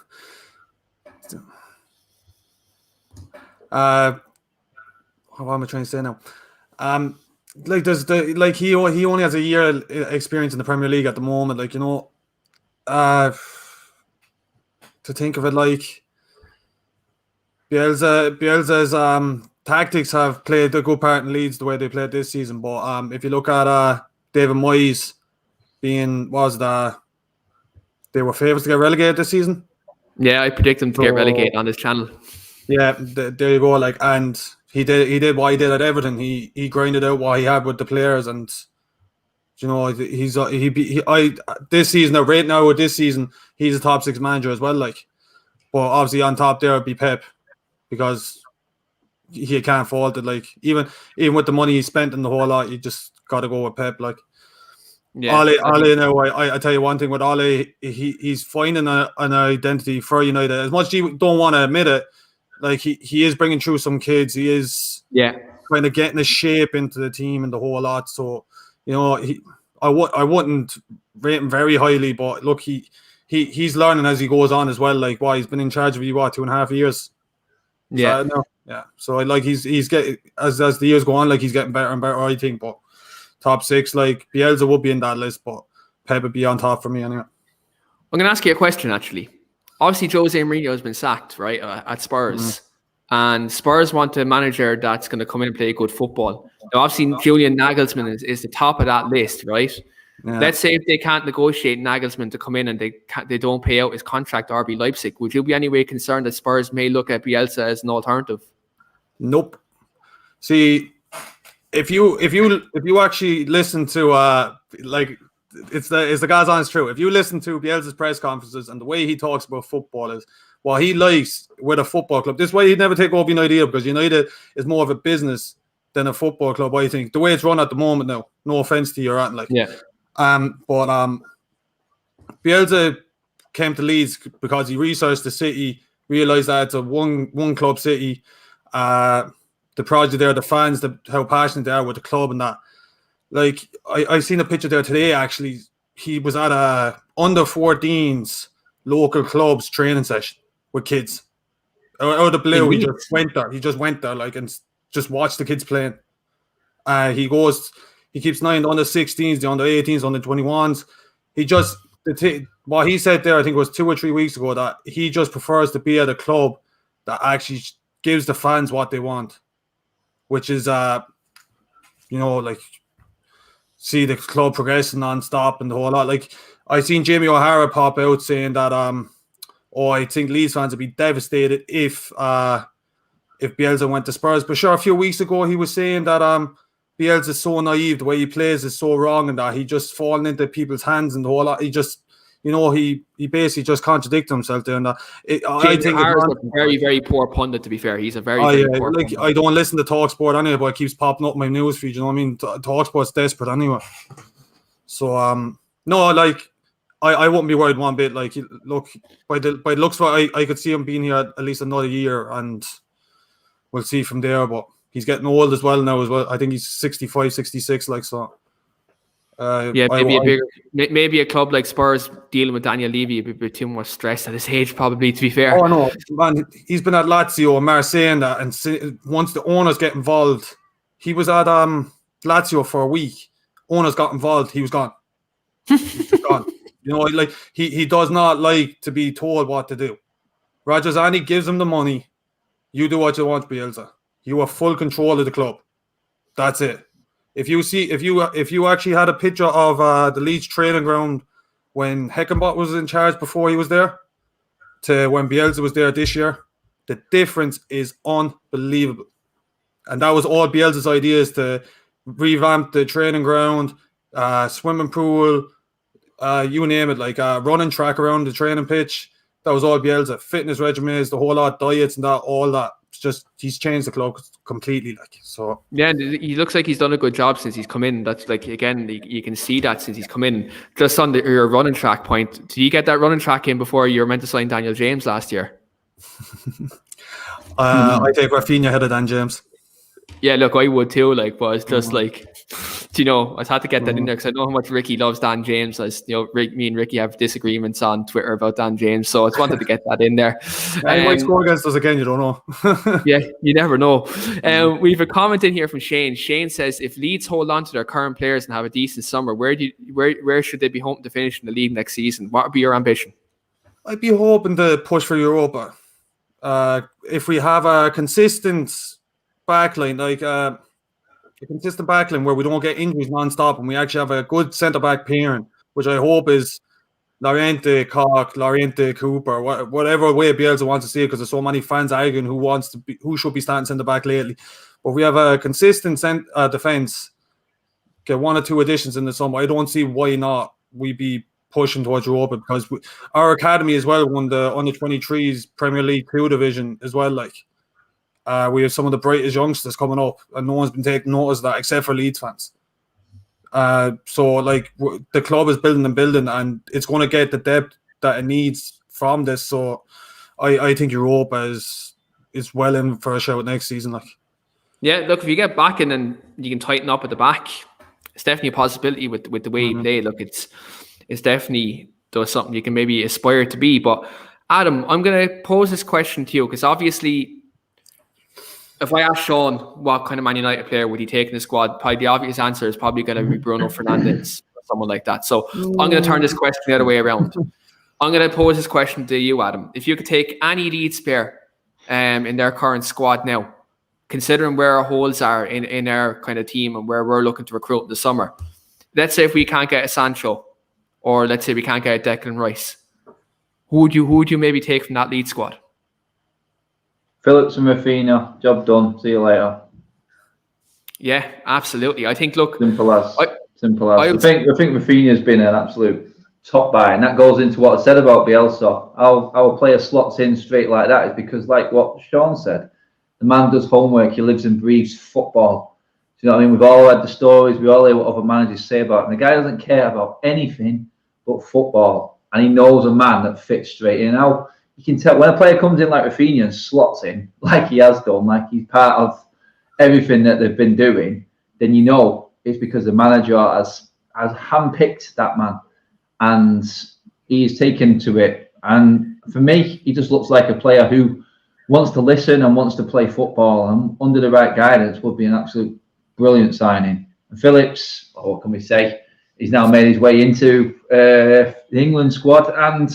am I trying to say now? He only has a year experience in the Premier League at the moment. To think of it, like Bielsa's tactics have played a good part in Leeds the way they played this season. But if you look at David Moyes they were favourites to get relegated this season.
Yeah, I predict them to get relegated on this channel. Yeah,
there you go. And he did what he did at Everton. He grinded out what he had with the players, and this season, right now with this season, he's a top 6 manager as well. But obviously on top there would be Pep, because he can't fault it. Even with the money he spent in the whole lot, you just got to go with Pep. Ole now, I tell you one thing with Ole, he's finding an identity for United. As much as you don't want to admit it, like he is bringing through some kids. He is kind of getting a shape into the team and the whole lot. So, you know, I wouldn't rate him very highly, but look, he's learning as he goes on as well. Like, he's been in charge of 2.5 years.
Yeah.
So, so like he's getting as the years go on, like he's getting better and better, I think. But top 6, like Bielsa would be in that list, but Pep would be on top for me anyway.
I'm going to ask you a question, actually. Obviously, Jose Mourinho has been sacked, right, at Spurs. And Spurs want a manager that's going to come in and play good football. Now, obviously, Julian Nagelsmann is the top of that list, right? Yeah. Let's say if they can't negotiate Nagelsmann to come in and they don't pay out his contract to RB Leipzig, would you be any way concerned that Spurs may look at Bielsa as an alternative?
Nope. See, if you actually listen to like it's the God's honest truth. If you listen to Bielsa's press conferences and the way he talks about football is what he likes with a football club. This way he'd never take over United, because United is more of a business than a football club, I think. The way it's run at the moment now. No offense to you or anything, like.
Yeah.
But Bielsa came to Leeds because he researched the city, realised that it's a one club city. The project there, the fans, how passionate they are with the club and that. Like, I seen a picture there today, actually. He was at a under-14s local club's training session with kids. Out of the blue, he just went there. He just went there, like, and just watched the kids playing. He keeps an eye on the under-16s, the under-18s, under-21s. What he said there, I think it was 2 or 3 weeks ago, that he just prefers to be at a club that actually gives the fans what they want, which is, like, see the club progressing non-stop and the whole lot. Like, I seen Jamie O'Hara pop out saying that, I think Leeds fans would be devastated if Bielsa went to Spurs. But sure, a few weeks ago, he was saying that Bielsa is so naive, the way he plays is so wrong, and that he just fallen into people's hands and the whole lot. He just, he basically just contradicted himself there. And that
I think he's a very, very poor pundit, to be fair. He's a very, very poor pundit.
I don't listen to TalkSport anyway, but it keeps popping up in my news feed. You know what I mean? TalkSport's desperate anyway. So, no, like, I wouldn't be worried one bit. Like, look, by the looks of it, I could see him being here at least another year, and we'll see from there. But he's getting old as well now as well. I think he's 65, 66, like, so.
Maybe a club like Spurs dealing with Daniel Levy would be too much stress at his age, probably, to be fair.
Oh, no, man, he's been at Lazio and Marseille and once the owners get involved, he was at Lazio for a week. Owners got involved, he was gone. He's gone. Like, he does not like to be told what to do. Roger Zani gives him the money. You do what you want, Bielsa. You have full control of the club. That's it. If you actually had a picture of the Leeds training ground when Heckenbach was in charge before he was there to when Bielsa was there this year, the difference is unbelievable. And that was all Bielsa's ideas, to revamp the training ground, swimming pool, you name it, like running track around the training pitch. That was all Bielsa. Fitness regimens, the whole lot, diets and that, all that. It's just, he's changed the club completely, like, so.
Yeah, he looks like he's done a good job since he's come in. That's, like, again, you can see that since he's come in. Just on your running track point, did you get that running track in before you were meant to sign Daniel James last year?
I take Rafinha ahead of Dan James.
Yeah, look, I would too, like, but it's just like, I had to get that in there because I know how much Ricky loves Dan James. As me and Ricky have disagreements on Twitter about Dan James, so I just wanted to get that in there.
He might score against us again, you don't know.
Yeah, you never know. We have a comment in here from Shane. Shane says, if Leeds hold on to their current players and have a decent summer, where should they be hoping to finish in the league next season? What would be your ambition?
I'd be hoping to push for Europa. If we have a consistent backline, like a consistent backline where we don't get injuries non-stop and we actually have a good centre-back pairing, which I hope is Llorente, Koch, Llorente, Cooper, whatever way Bielsa wants to see it, because there's so many fans arguing who should be starting centre-back lately. But if we have a consistent defence, get 1 or 2 additions in the summer, I don't see why not we be pushing towards Europa, because our academy as well won the under-23s Premier League 2 division as well, like. We have some of the brightest youngsters coming up, and no one's been taking notice of that except for Leeds fans. So, like, the club is building, and it's going to get the depth that it needs from this. So, I think Europa is is well in for a shout next season. Like,
yeah, look, if you get back and then you can tighten up at the back, it's definitely a possibility with the way he played. Look, it's definitely does something you can maybe aspire to be. But Adam, I'm going to pose this question to you because obviously, if I ask Sean what kind of Man United player would he take in the squad, probably the obvious answer is probably going to be Bruno Fernandes or someone like that. So I'm going to turn this question the other way around. I'm going to pose this question to you, Adam. If you could take any Leeds player in their current squad now, considering where our holes are in our kind of team and where we're looking to recruit in the summer, let's say if we can't get a Sancho, or let's say we can't get a Declan Rice, who would you maybe take from that Leeds squad?
Phillips and Rafinha, job done. See you later.
Yeah, absolutely. I think, look,
simple as. I think Rafinha's been an absolute top buy, and that goes into what I said about Bielsa. Our player slots in straight like that is because, like what Sean said, the man does homework. He lives and breathes football. Do you know what I mean? We've all read the stories. We all hear what other managers say about him. The guy doesn't care about anything but football, and he knows a man that fits straight in. Now, you can tell when a player comes in like Rafinha and slots in, like he has done, like he's part of everything that they've been doing, then you know it's because the manager has handpicked that man and he's taken to it. And for me, he just looks like a player who wants to listen and wants to play football, and under the right guidance would be an absolute brilliant signing. And Phillips, what can we say? He's now made his way into the England squad and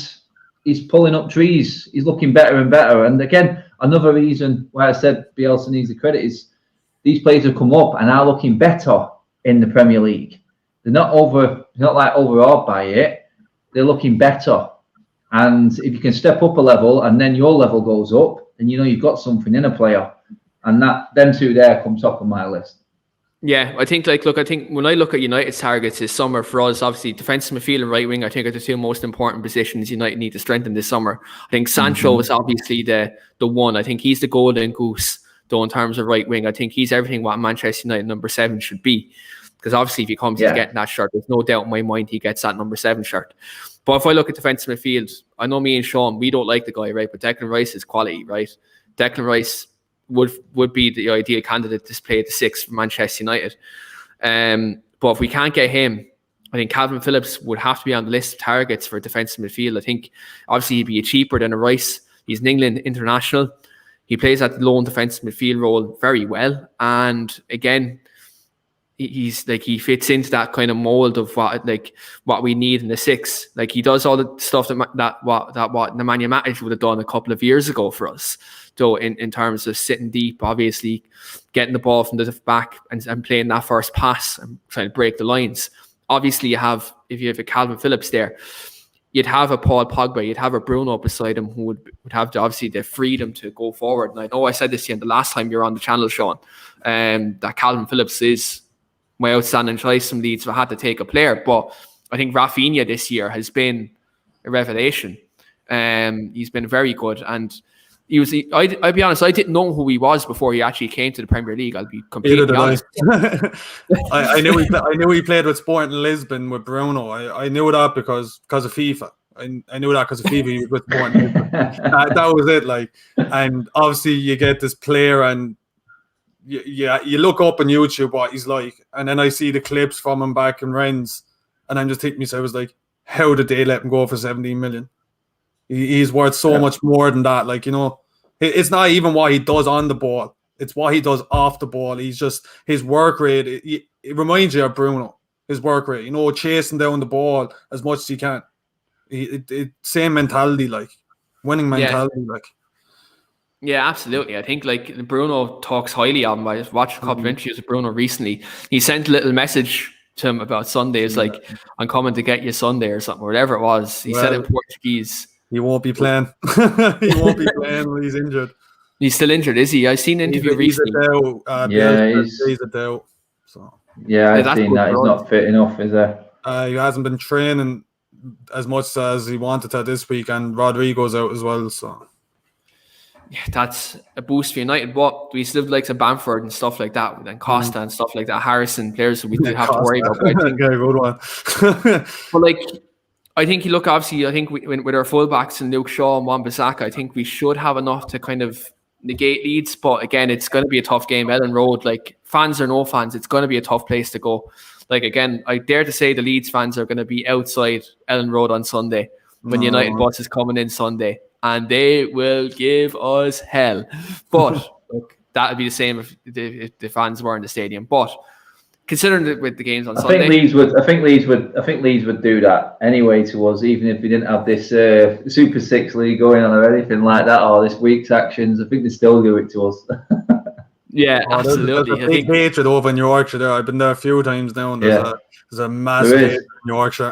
he's pulling up trees. He's looking better and better. And again, another reason why I said Bielsa needs the credit is these players have come up and are looking better in the Premier League. They're not overawed by it. They're looking better. And if you can step up a level and then your level goes up, then you know you've got something in a player. And them two there come top of my list.
Yeah, I think when I look at United's targets this summer, for us, obviously defensive midfield and right wing, I think are the two most important positions United need to strengthen this summer. I think Sancho is obviously the one. I think he's the golden goose, though, in terms of right wing. I think he's everything what Manchester United number 7 should be. Because obviously if he comes to getting that shirt, there's no doubt in my mind he gets that number 7 shirt. But if I look at defensive midfield, I know me and Sean, we don't like the guy, right? But Declan Rice is quality, right? Declan Rice would be the ideal candidate to play at the 6 for Manchester United. But if we can't get him, I think Calvin Phillips would have to be on the list of targets for defensive midfield. I think obviously he'd be cheaper than a Rice. He's an England international. He plays at the lone defensive midfield role very well. And again, he's like, he fits into that kind of mold of what we need in the 6. Like he does all the stuff that Nemanja Matic would have done a couple of years ago for us. So in terms of sitting deep, obviously getting the ball from the back and playing that first pass and trying to break the lines. Obviously if you have a Calvin Phillips there, you'd have a Paul Pogba, you'd have a Bruno beside him who would have obviously the freedom to go forward. And I know I said this to you the last time you were on the channel, Sean, that Calvin Phillips is my outstanding choice from Leeds if I had to take a player. But I think Rafinha this year has been a revelation. He's been very good. And I'll be honest, I didn't know who he was before he actually came to the Premier League. I'll be completely honest.
I knew he played with Sporting Lisbon with Bruno. I knew that because of FIFA. I knew that because of FIFA. He was with Sporting Lisbon. That was it. Like, and obviously you get this player and you look up on YouTube what he's like, and then I see the clips from him back in Rennes, and I'm just thinking to myself, I was like, how did they let him go for 17 million? He's worth so much more than that. Like, you know, it's not even what he does on the ball. It's what he does off the ball. He's just, his work rate, it reminds you of Bruno, his work rate, you know, chasing down the ball as much as he can. Same mentality, like, winning mentality, like.
Yeah, absolutely. I think like Bruno talks highly of him. I watched a couple of interviews with Bruno recently. He sent a little message to him about Sundays, like, I'm coming to get you Sunday or something, or whatever it was. He said in Portuguese.
He won't be playing. He won't be playing when he's injured.
He's still injured, is he? I've seen an interview recently.
He's a doubt. So.
Yeah, I've seen that. He's not fit enough, is he?
He hasn't been training as much as he wanted to this week, and Rodrigo's out as well. So
yeah, that's a boost for United. But we still have like some Bamford and stuff like that, and Costa and stuff like that. Harrison, players who we do have to worry about. But I think,
good one.
But like, I think you look, obviously, I think with our fullbacks and Luke Shaw and Wan-Bissaka, I think we should have enough to kind of negate Leeds, but again, it's going to be a tough game. Ellen Road, like fans or no fans, it's going to be a tough place to go. Like again, I dare to say the Leeds fans are going to be outside Ellen Road on Sunday when United bus is coming in Sunday, and they will give us hell. But look, that would be the same if the fans were in the stadium. But considering it with the games on Sunday,
I think Leeds would do that anyway to us, even if we didn't have this Super Six League going on or anything like that, or this week's actions. I think they still do it to us.
Yeah, absolutely.
There's a big hatred over in Yorkshire there. I've been there a few times now, and there's a massive hatred in Yorkshire.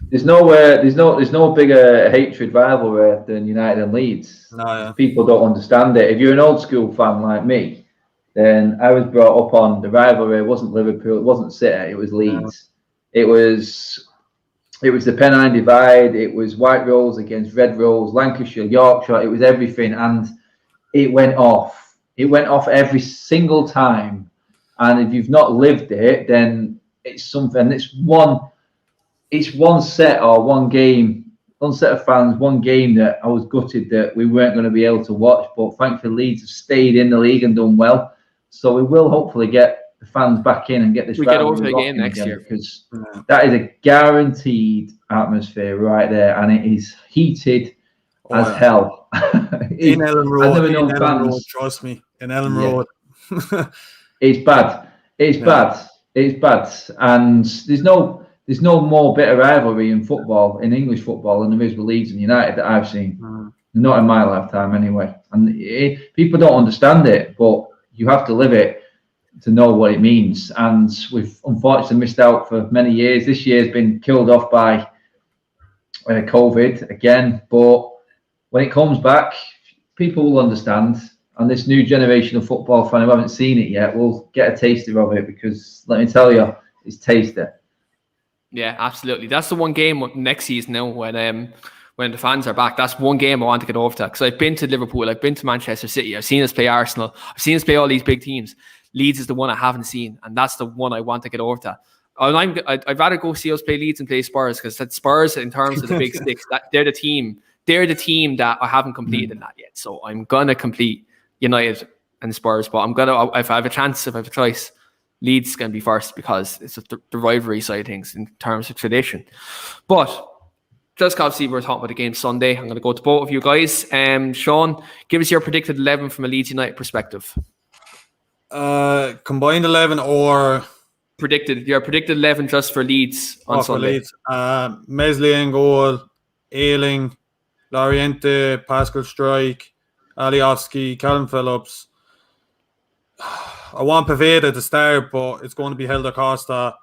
There's no bigger hatred rivalry than United and Leeds.
No, yeah. People
don't understand it. If you're an old school fan like me, then I was brought up on the rivalry. It wasn't Liverpool, it wasn't City, it was Leeds. Yeah. It was the Pennine Divide, it was White Rose against Red Rose, Lancashire, Yorkshire, it was everything, and it went off. It went off every single time. And if you've not lived it, then it's something. It's one set or one game, one set of fans, one game that I was gutted that we weren't going to be able to watch. But thankfully, Leeds have stayed in the league and done well. So we will hopefully get the fans back in and get this.
We get over again next year,
because that is a guaranteed atmosphere right there, and it is heated as hell.
In Ellen Road, trust me, in Ellen Road.
It's bad. It's bad. It's bad. And there's no more bitter rivalry in football, in English football, than there is with Leeds and United that I've seen. Not in my lifetime, anyway. And people don't understand it, but you have to live it to know what it means. And we've unfortunately missed out for many years. This year's been killed off by COVID again, but when it comes back, people will understand. And this new generation of football fan who haven't seen it yet will get a taster of it, because let me tell you, it's tasty.
Yeah, absolutely. That's the one game next season now when the fans are back. That's one game I want to get over to, because I've been to Liverpool, I've been to Manchester City, I've seen us play Arsenal, I've seen us play all these big teams. Leeds is the one I haven't seen, and that's the one I want to get over to. I'd rather go see us play Leeds and play Spurs, because that Spurs, in terms of the big six, they're the team that I haven't completed in that yet. So I'm gonna complete United and Spurs, but if I have a chance, if I have a choice, Leeds is going to be first, because it's the rivalry side of things in terms of tradition. But just obviously we're talking about the game Sunday. I'm going to go to both of you guys. Sean, give us your predicted 11 from a Leeds United perspective.
Combined 11 or
your predicted 11 just for Leeds on Sunday.
For Leeds, Mesley in goal, Ayling, Loriente, Pascal Strike, Alioski, Callum Phillips. I want Pavetta to start, but it's going to be Helder Costa,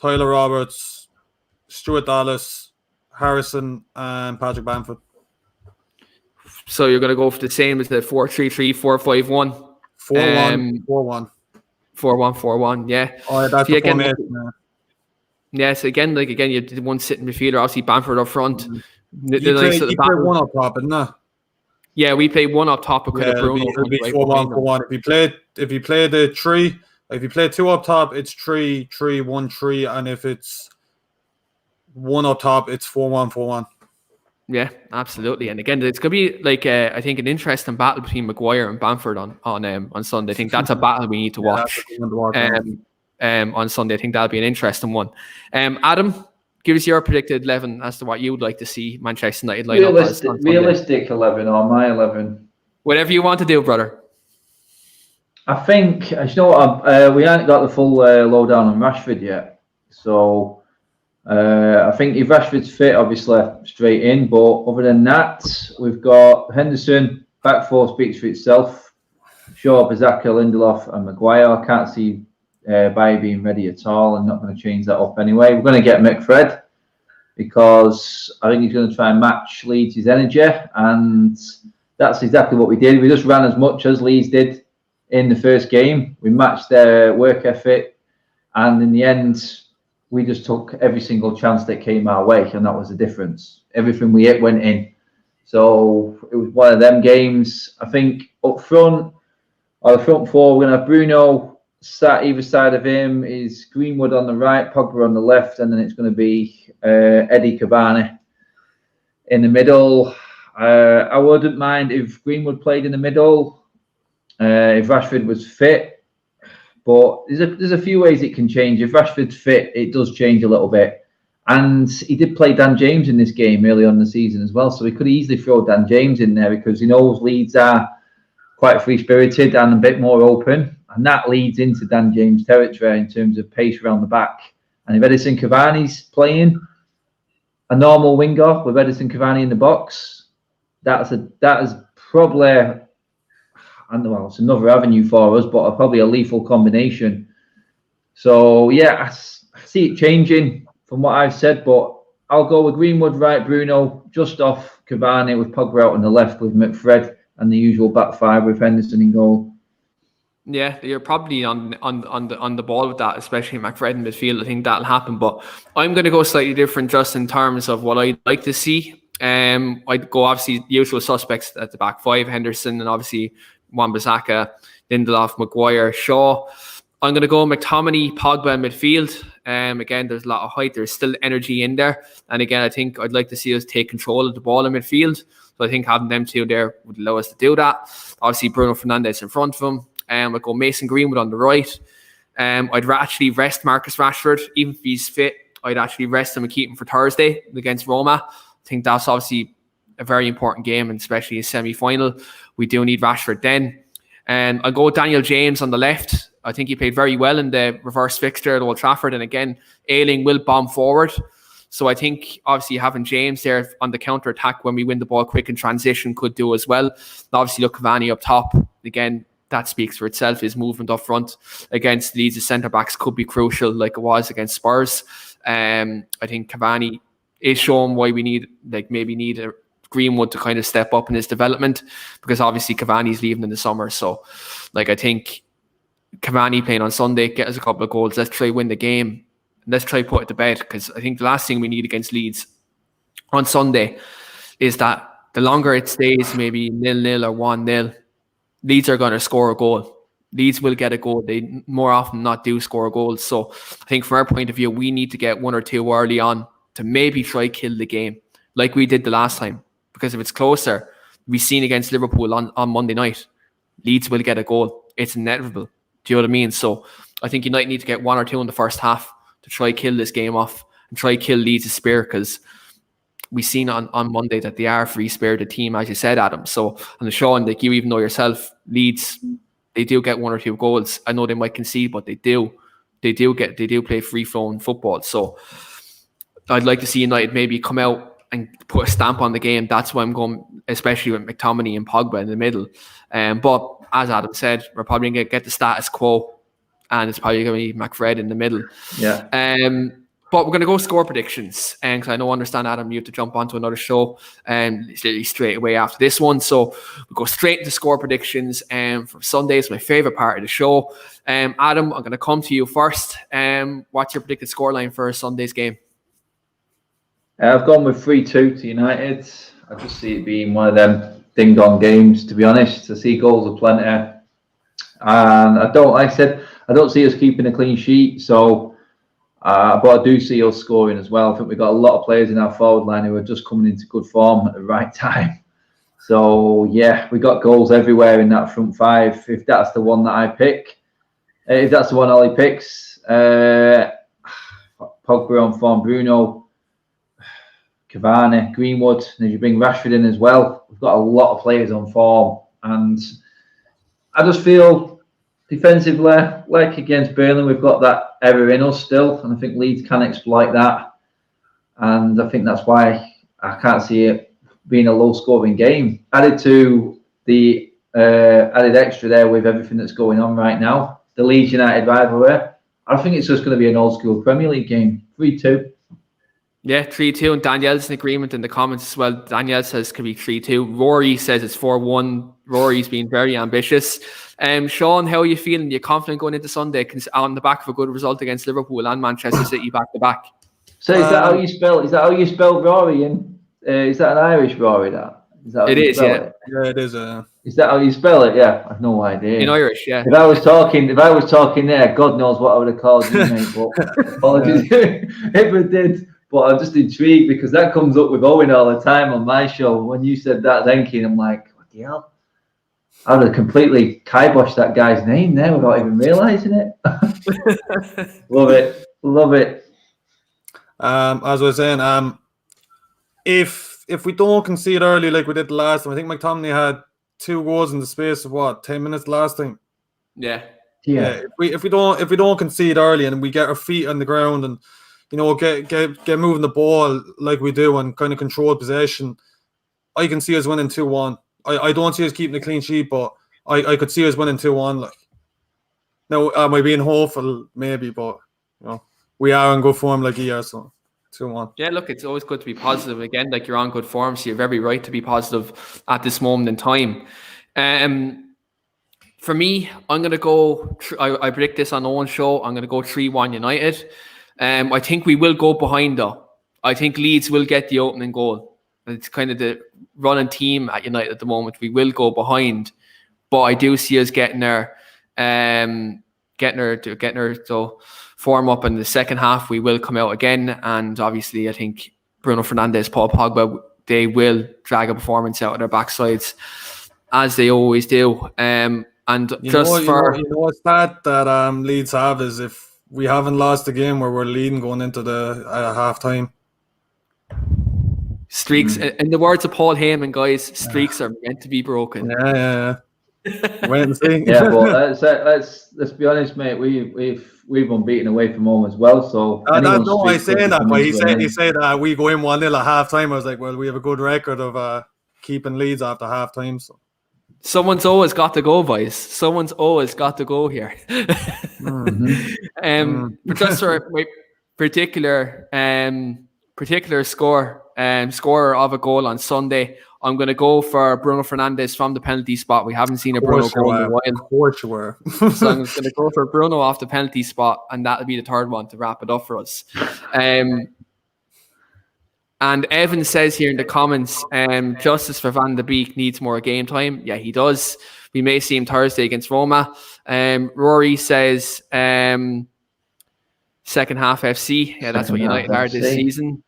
Tyler Roberts, Stuart Dallas, Harrison, and Patrick Bamford.
So you're going to go for the same as the 4-3-3, 4-5-1?
4-1.
4-1, yeah.
Oh, that's the formation.
Yeah, so again, you did one sitting midfielder, obviously Bamford up front.
You play one up top, isn't it?
Yeah, we play one up top.
It'll be 4-1-4-1. If you play the three, if you play two up top, it's 3-3-1-3, and if it's one up top, it's 4-1-4-1.
Yeah, absolutely. And again, it's going to be like I think an interesting battle between Maguire and Bamford on Sunday. I think that's a battle we need to watch. On Sunday, I think that'll be an interesting one. Adam, give us your predicted 11 as to what you would like to see Manchester United line up as.
Realistic 11 or my 11?
Whatever you want to do, brother.
I think, you know what, we haven't got the full lowdown on Rashford yet. So I think if Rashford's fit, obviously straight in. But other than that, we've got Henderson, back four speaks for itself. Shaw, Bazaka, Lindelof and Maguire. I can't see Bailly being ready at all. I'm not going to change that up anyway. We're going to get McFred, because I think he's going to try and match Leeds' energy, and that's exactly what we did. We just ran as much as Leeds did in the first game. We matched their work ethic, and in the end, we just took every single chance that came our way, and that was the difference. Everything we hit went in. So it was one of them games. I think up front, or the front four, we're going to have Bruno sat either side of him, is Greenwood on the right, Pogba on the left, and then it's going to be Eddie Cavani in the middle. I wouldn't mind if Greenwood played in the middle. if Rashford was fit. But there's a few ways it can change. If Rashford's fit, it does change a little bit. And he did play Dan James in this game early on in the season as well. So he could easily throw Dan James in there because he knows Leeds are quite free-spirited and a bit more open. And that leads into Dan James' territory in terms of pace around the back. And if Edison Cavani's playing a normal winger with Edison Cavani in the box, that is probably, it's another avenue for us, but probably a lethal combination. So, yeah, I see it changing from what I've said, but I'll go with Greenwood right, Bruno, just off Cavani with Pogba out on the left with McFred and the usual back five with Henderson in goal.
Yeah, you're probably on the ball with that, especially McFred in midfield. I think that'll happen, but I'm going to go slightly different just in terms of what I'd like to see. I'd go obviously the usual suspects at the back five, Henderson and obviously Wan-Bissaka, Lindelof, Maguire, Shaw. I'm going to go McTominay, Pogba in midfield. Again, there's a lot of height. There's still energy in there. And again, I think I'd like to see us take control of the ball in midfield. So I think having them two there would allow us to do that. Obviously, Bruno Fernandes in front of him. I'd go Mason Greenwood on the right. I'd actually rest Marcus Rashford. Even if he's fit, I'd actually rest him and keep him for Thursday against Roma. I think that's obviously a very important game, and especially a semi-final. We do need Rashford then. I'll go Daniel James on the left. I think he played very well in the reverse fixture at Old Trafford. And again, Ayling will bomb forward. So I think obviously having James there on the counter-attack when we win the ball quick in transition could do as well. And obviously, look, Cavani up top. Again, that speaks for itself. His movement up front against Leeds' centre-backs could be crucial like it was against Spurs. I think Cavani is showing why we need a Greenwood to kind of step up in his development, because obviously Cavani's leaving in the summer. So I think Cavani playing on Sunday, get us a couple of goals. Let's try win the game. Let's try put it to bed, because I think the last thing we need against Leeds on Sunday is that the longer it stays, maybe 0-0 or 1-0, Leeds are going to score a goal. Leeds will get a goal. They more often than not do score goals. So I think from our point of view, we need to get one or two early on to maybe try kill the game like we did the last time. Because if it's closer, we've seen against Liverpool on Monday night, Leeds will get a goal. It's inevitable. Do you know what I mean? So I think United need to get one or two in the first half to try kill this game off and try kill Leeds' spirit, because we've seen on Monday that they are a free-spirited team, as you said, Adam. So, and Sean, like you even know yourself, Leeds, they do get one or two goals. I know they might concede, but they do play free-flowing football. So I'd like to see United maybe come out and put a stamp on the game. That's why I'm going, especially with McTominay and Pogba in the middle. But as Adam said, we're probably going to get the status quo, and it's probably going to be McFred in the middle.
Yeah.
But we're going to go score predictions, and because I know, understand, Adam, you have to jump onto another show literally straight away after this one. So we'll go straight into score predictions for Sunday. It's my favourite part of the show. Adam, I'm going to come to you first. What's your predicted scoreline for Sunday's game?
I've gone with 3-2 to United. I just see it being one of them ding-dong games, to be honest. I see goals aplenty. And I don't see us keeping a clean sheet. So, but I do see us scoring as well. I think we've got a lot of players in our forward line who are just coming into good form at the right time. So, yeah, we got goals everywhere in that front five. If that's the one that I pick, if that's the one Ollie picks, Pogba on form, Bruno, Cavani, Greenwood, and if you bring Rashford in as well, we've got a lot of players on form. And I just feel defensively, like against Burnley, we've got that error in us still, and I think Leeds can exploit that. And I think that's why I can't see it being a low-scoring game. Added to the added extra there with everything that's going on right now, the Leeds United rivalry, I think it's just going to be an old-school Premier League game, 3-2.
Yeah, 3-2, and Danielle's in agreement in the comments as well. Danielle says it could be 3-2. Rory says it's 4-1. Rory's been very ambitious. Sean, how are you feeling? Are you confident going into Sunday on the back of a good result against Liverpool and Manchester City back to back?
So is that how you spell? Is that how you spell Rory? And is that an Irish Rory?
It is, yeah.
Yeah, it is.
Is that how you spell it? Yeah, I've no idea.
In Irish, yeah.
If I was talking there, God knows what I would have called you, mate. But apologies if I did. But I'm just intrigued because that comes up with Owen all the time on my show. When you said that, Zenkin, I'm like, what the hell? I'd have completely kiboshed that guy's name there without even realising it. Love it. Love it.
As I was saying, if we don't concede early like we did the last time, I think McTominay had 2 goals in the space of 10 minutes last time.
Yeah.
If we don't concede early and we get our feet on the ground and get moving the ball like we do and kind of control possession, I can see us winning 2-1. I don't see us keeping a clean sheet, but I could see us winning 2-1. Like, now, am I being hopeful? Maybe, but we are in good form like he is, so 2-1.
Yeah, look, it's always good to be positive. Again, like, you're on good form, so you have every right to be positive at this moment in time. For me, I'm going to go, I predict this on Owen's show, I'm going to go 3-1 United. I think we will go behind, though. I think Leeds will get the opening goal. It's kind of the running team at United at the moment. We will go behind, but I do see us getting her to form up in the second half. We will come out again, and obviously I think Bruno Fernandes, Paul Pogba, they will drag a performance out of their backsides as they always do. And
what's that Leeds have is if we haven't lost the game where we're leading going into the half time.
Streaks, in the words of Paul Heyman, guys, streaks are meant to be broken.
Yeah. Wait and see.
Yeah, but let's be honest, mate. We've unbeaten away from home as well. So
I say that, but he said we go in 1-0 at half time. I was like, well, we have a good record of keeping leads after half time. So
someone's always got to go, boys. Someone's always got to go here. But just for my particular scorer of a goal on Sunday, I'm going to go for Bruno Fernandes from the penalty spot. We haven't seen a Bruno goal in a while.
Of course you were.
So I'm going to go for Bruno off the penalty spot, and that'll be the third one to wrap it up for us. And Evan says here in the comments, justice for Van de Beek needs more game time. Yeah, he does. We may see him Thursday against Roma. Rory says second half FC. Yeah, that's what United are this season.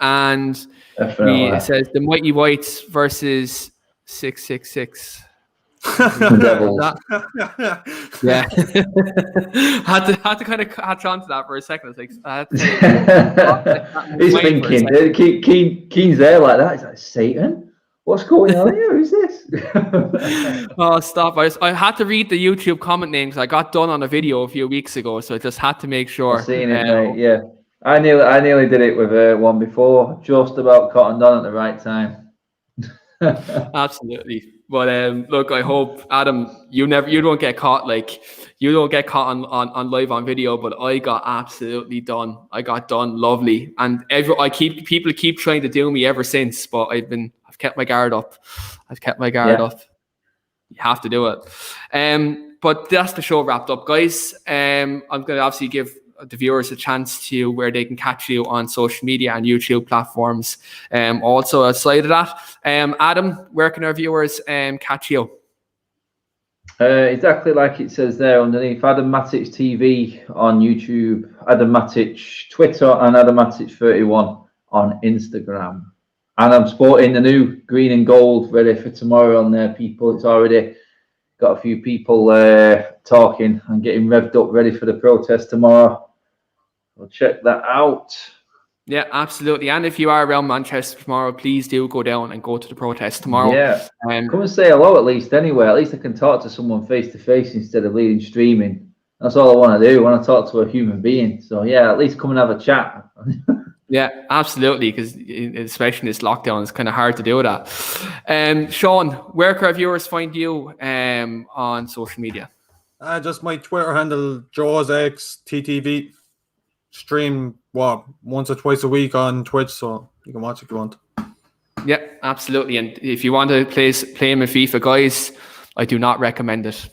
And he says the Mighty Whites versus 666. Yeah. had to kind of catch on to that for a second.
He's thinking, Keane's there like that. He's like, Satan? What's going on here? Who's this?
Oh, stop. I had to read the YouTube comment names. I got done on a video a few weeks ago, so I just had to make sure.
I've seen it, mate. Yeah. I nearly did it with one before, just about caught and done at the right time.
Absolutely. But look, I hope, Adam, you don't get caught on live on video, but I got absolutely done. I got done lovely, and people keep trying to do me ever since, but I've kept my guard up. up. You have to do it. But that's the show wrapped up, guys. I'm going to obviously give the viewers a chance to where they can catch you on social media and YouTube platforms. Also aside of that, Adam, where can our viewers catch you?
Exactly like it says there underneath, Adam Matic TV on YouTube, Adam Matic Twitter, and Adam Matic 31 on Instagram. And I'm sporting the new green and gold ready for tomorrow on there, people. It's already got a few people talking and getting revved up ready for the protest tomorrow. We'll check that out.
Yeah, absolutely. And if you are around Manchester tomorrow, please do go down and go to the protest tomorrow.
Yeah. Come and say hello at least anyway. At least I can talk to someone face to face instead of leading streaming. That's all I want to do. I want to talk to a human being. So yeah, at least come and have a chat.
Yeah, absolutely. Because especially in this lockdown, it's kind of hard to do that. Sean, where can our viewers find you on social media?
Just my Twitter handle, JawsXTTV. Stream once or twice a week on Twitch, so you can watch if you want.
Yeah, absolutely. And if you want to play him in FIFA, guys, I do not recommend it.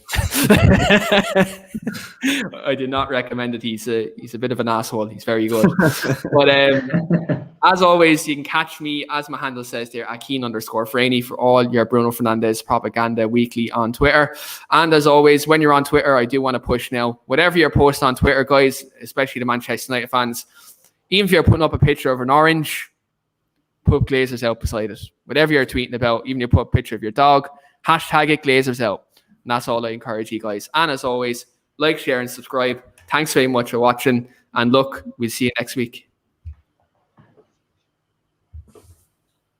I do not recommend it. He's a bit of an asshole. He's very good. But as always, you can catch me, as my handle says there, at Keane_Franey for all your Bruno Fernandes propaganda weekly on Twitter. And as always, when you're on Twitter, I do want to push now, whatever you're posting on Twitter, guys, especially the Manchester United fans, even if you're putting up a picture of an orange, put Glazers out beside it. Whatever you're tweeting about, even if you put a picture of your dog, Hashtag it Glazers out. And that's all I encourage you guys. And as always, like, share, and subscribe. Thanks very much for watching. And look, we'll see you next week.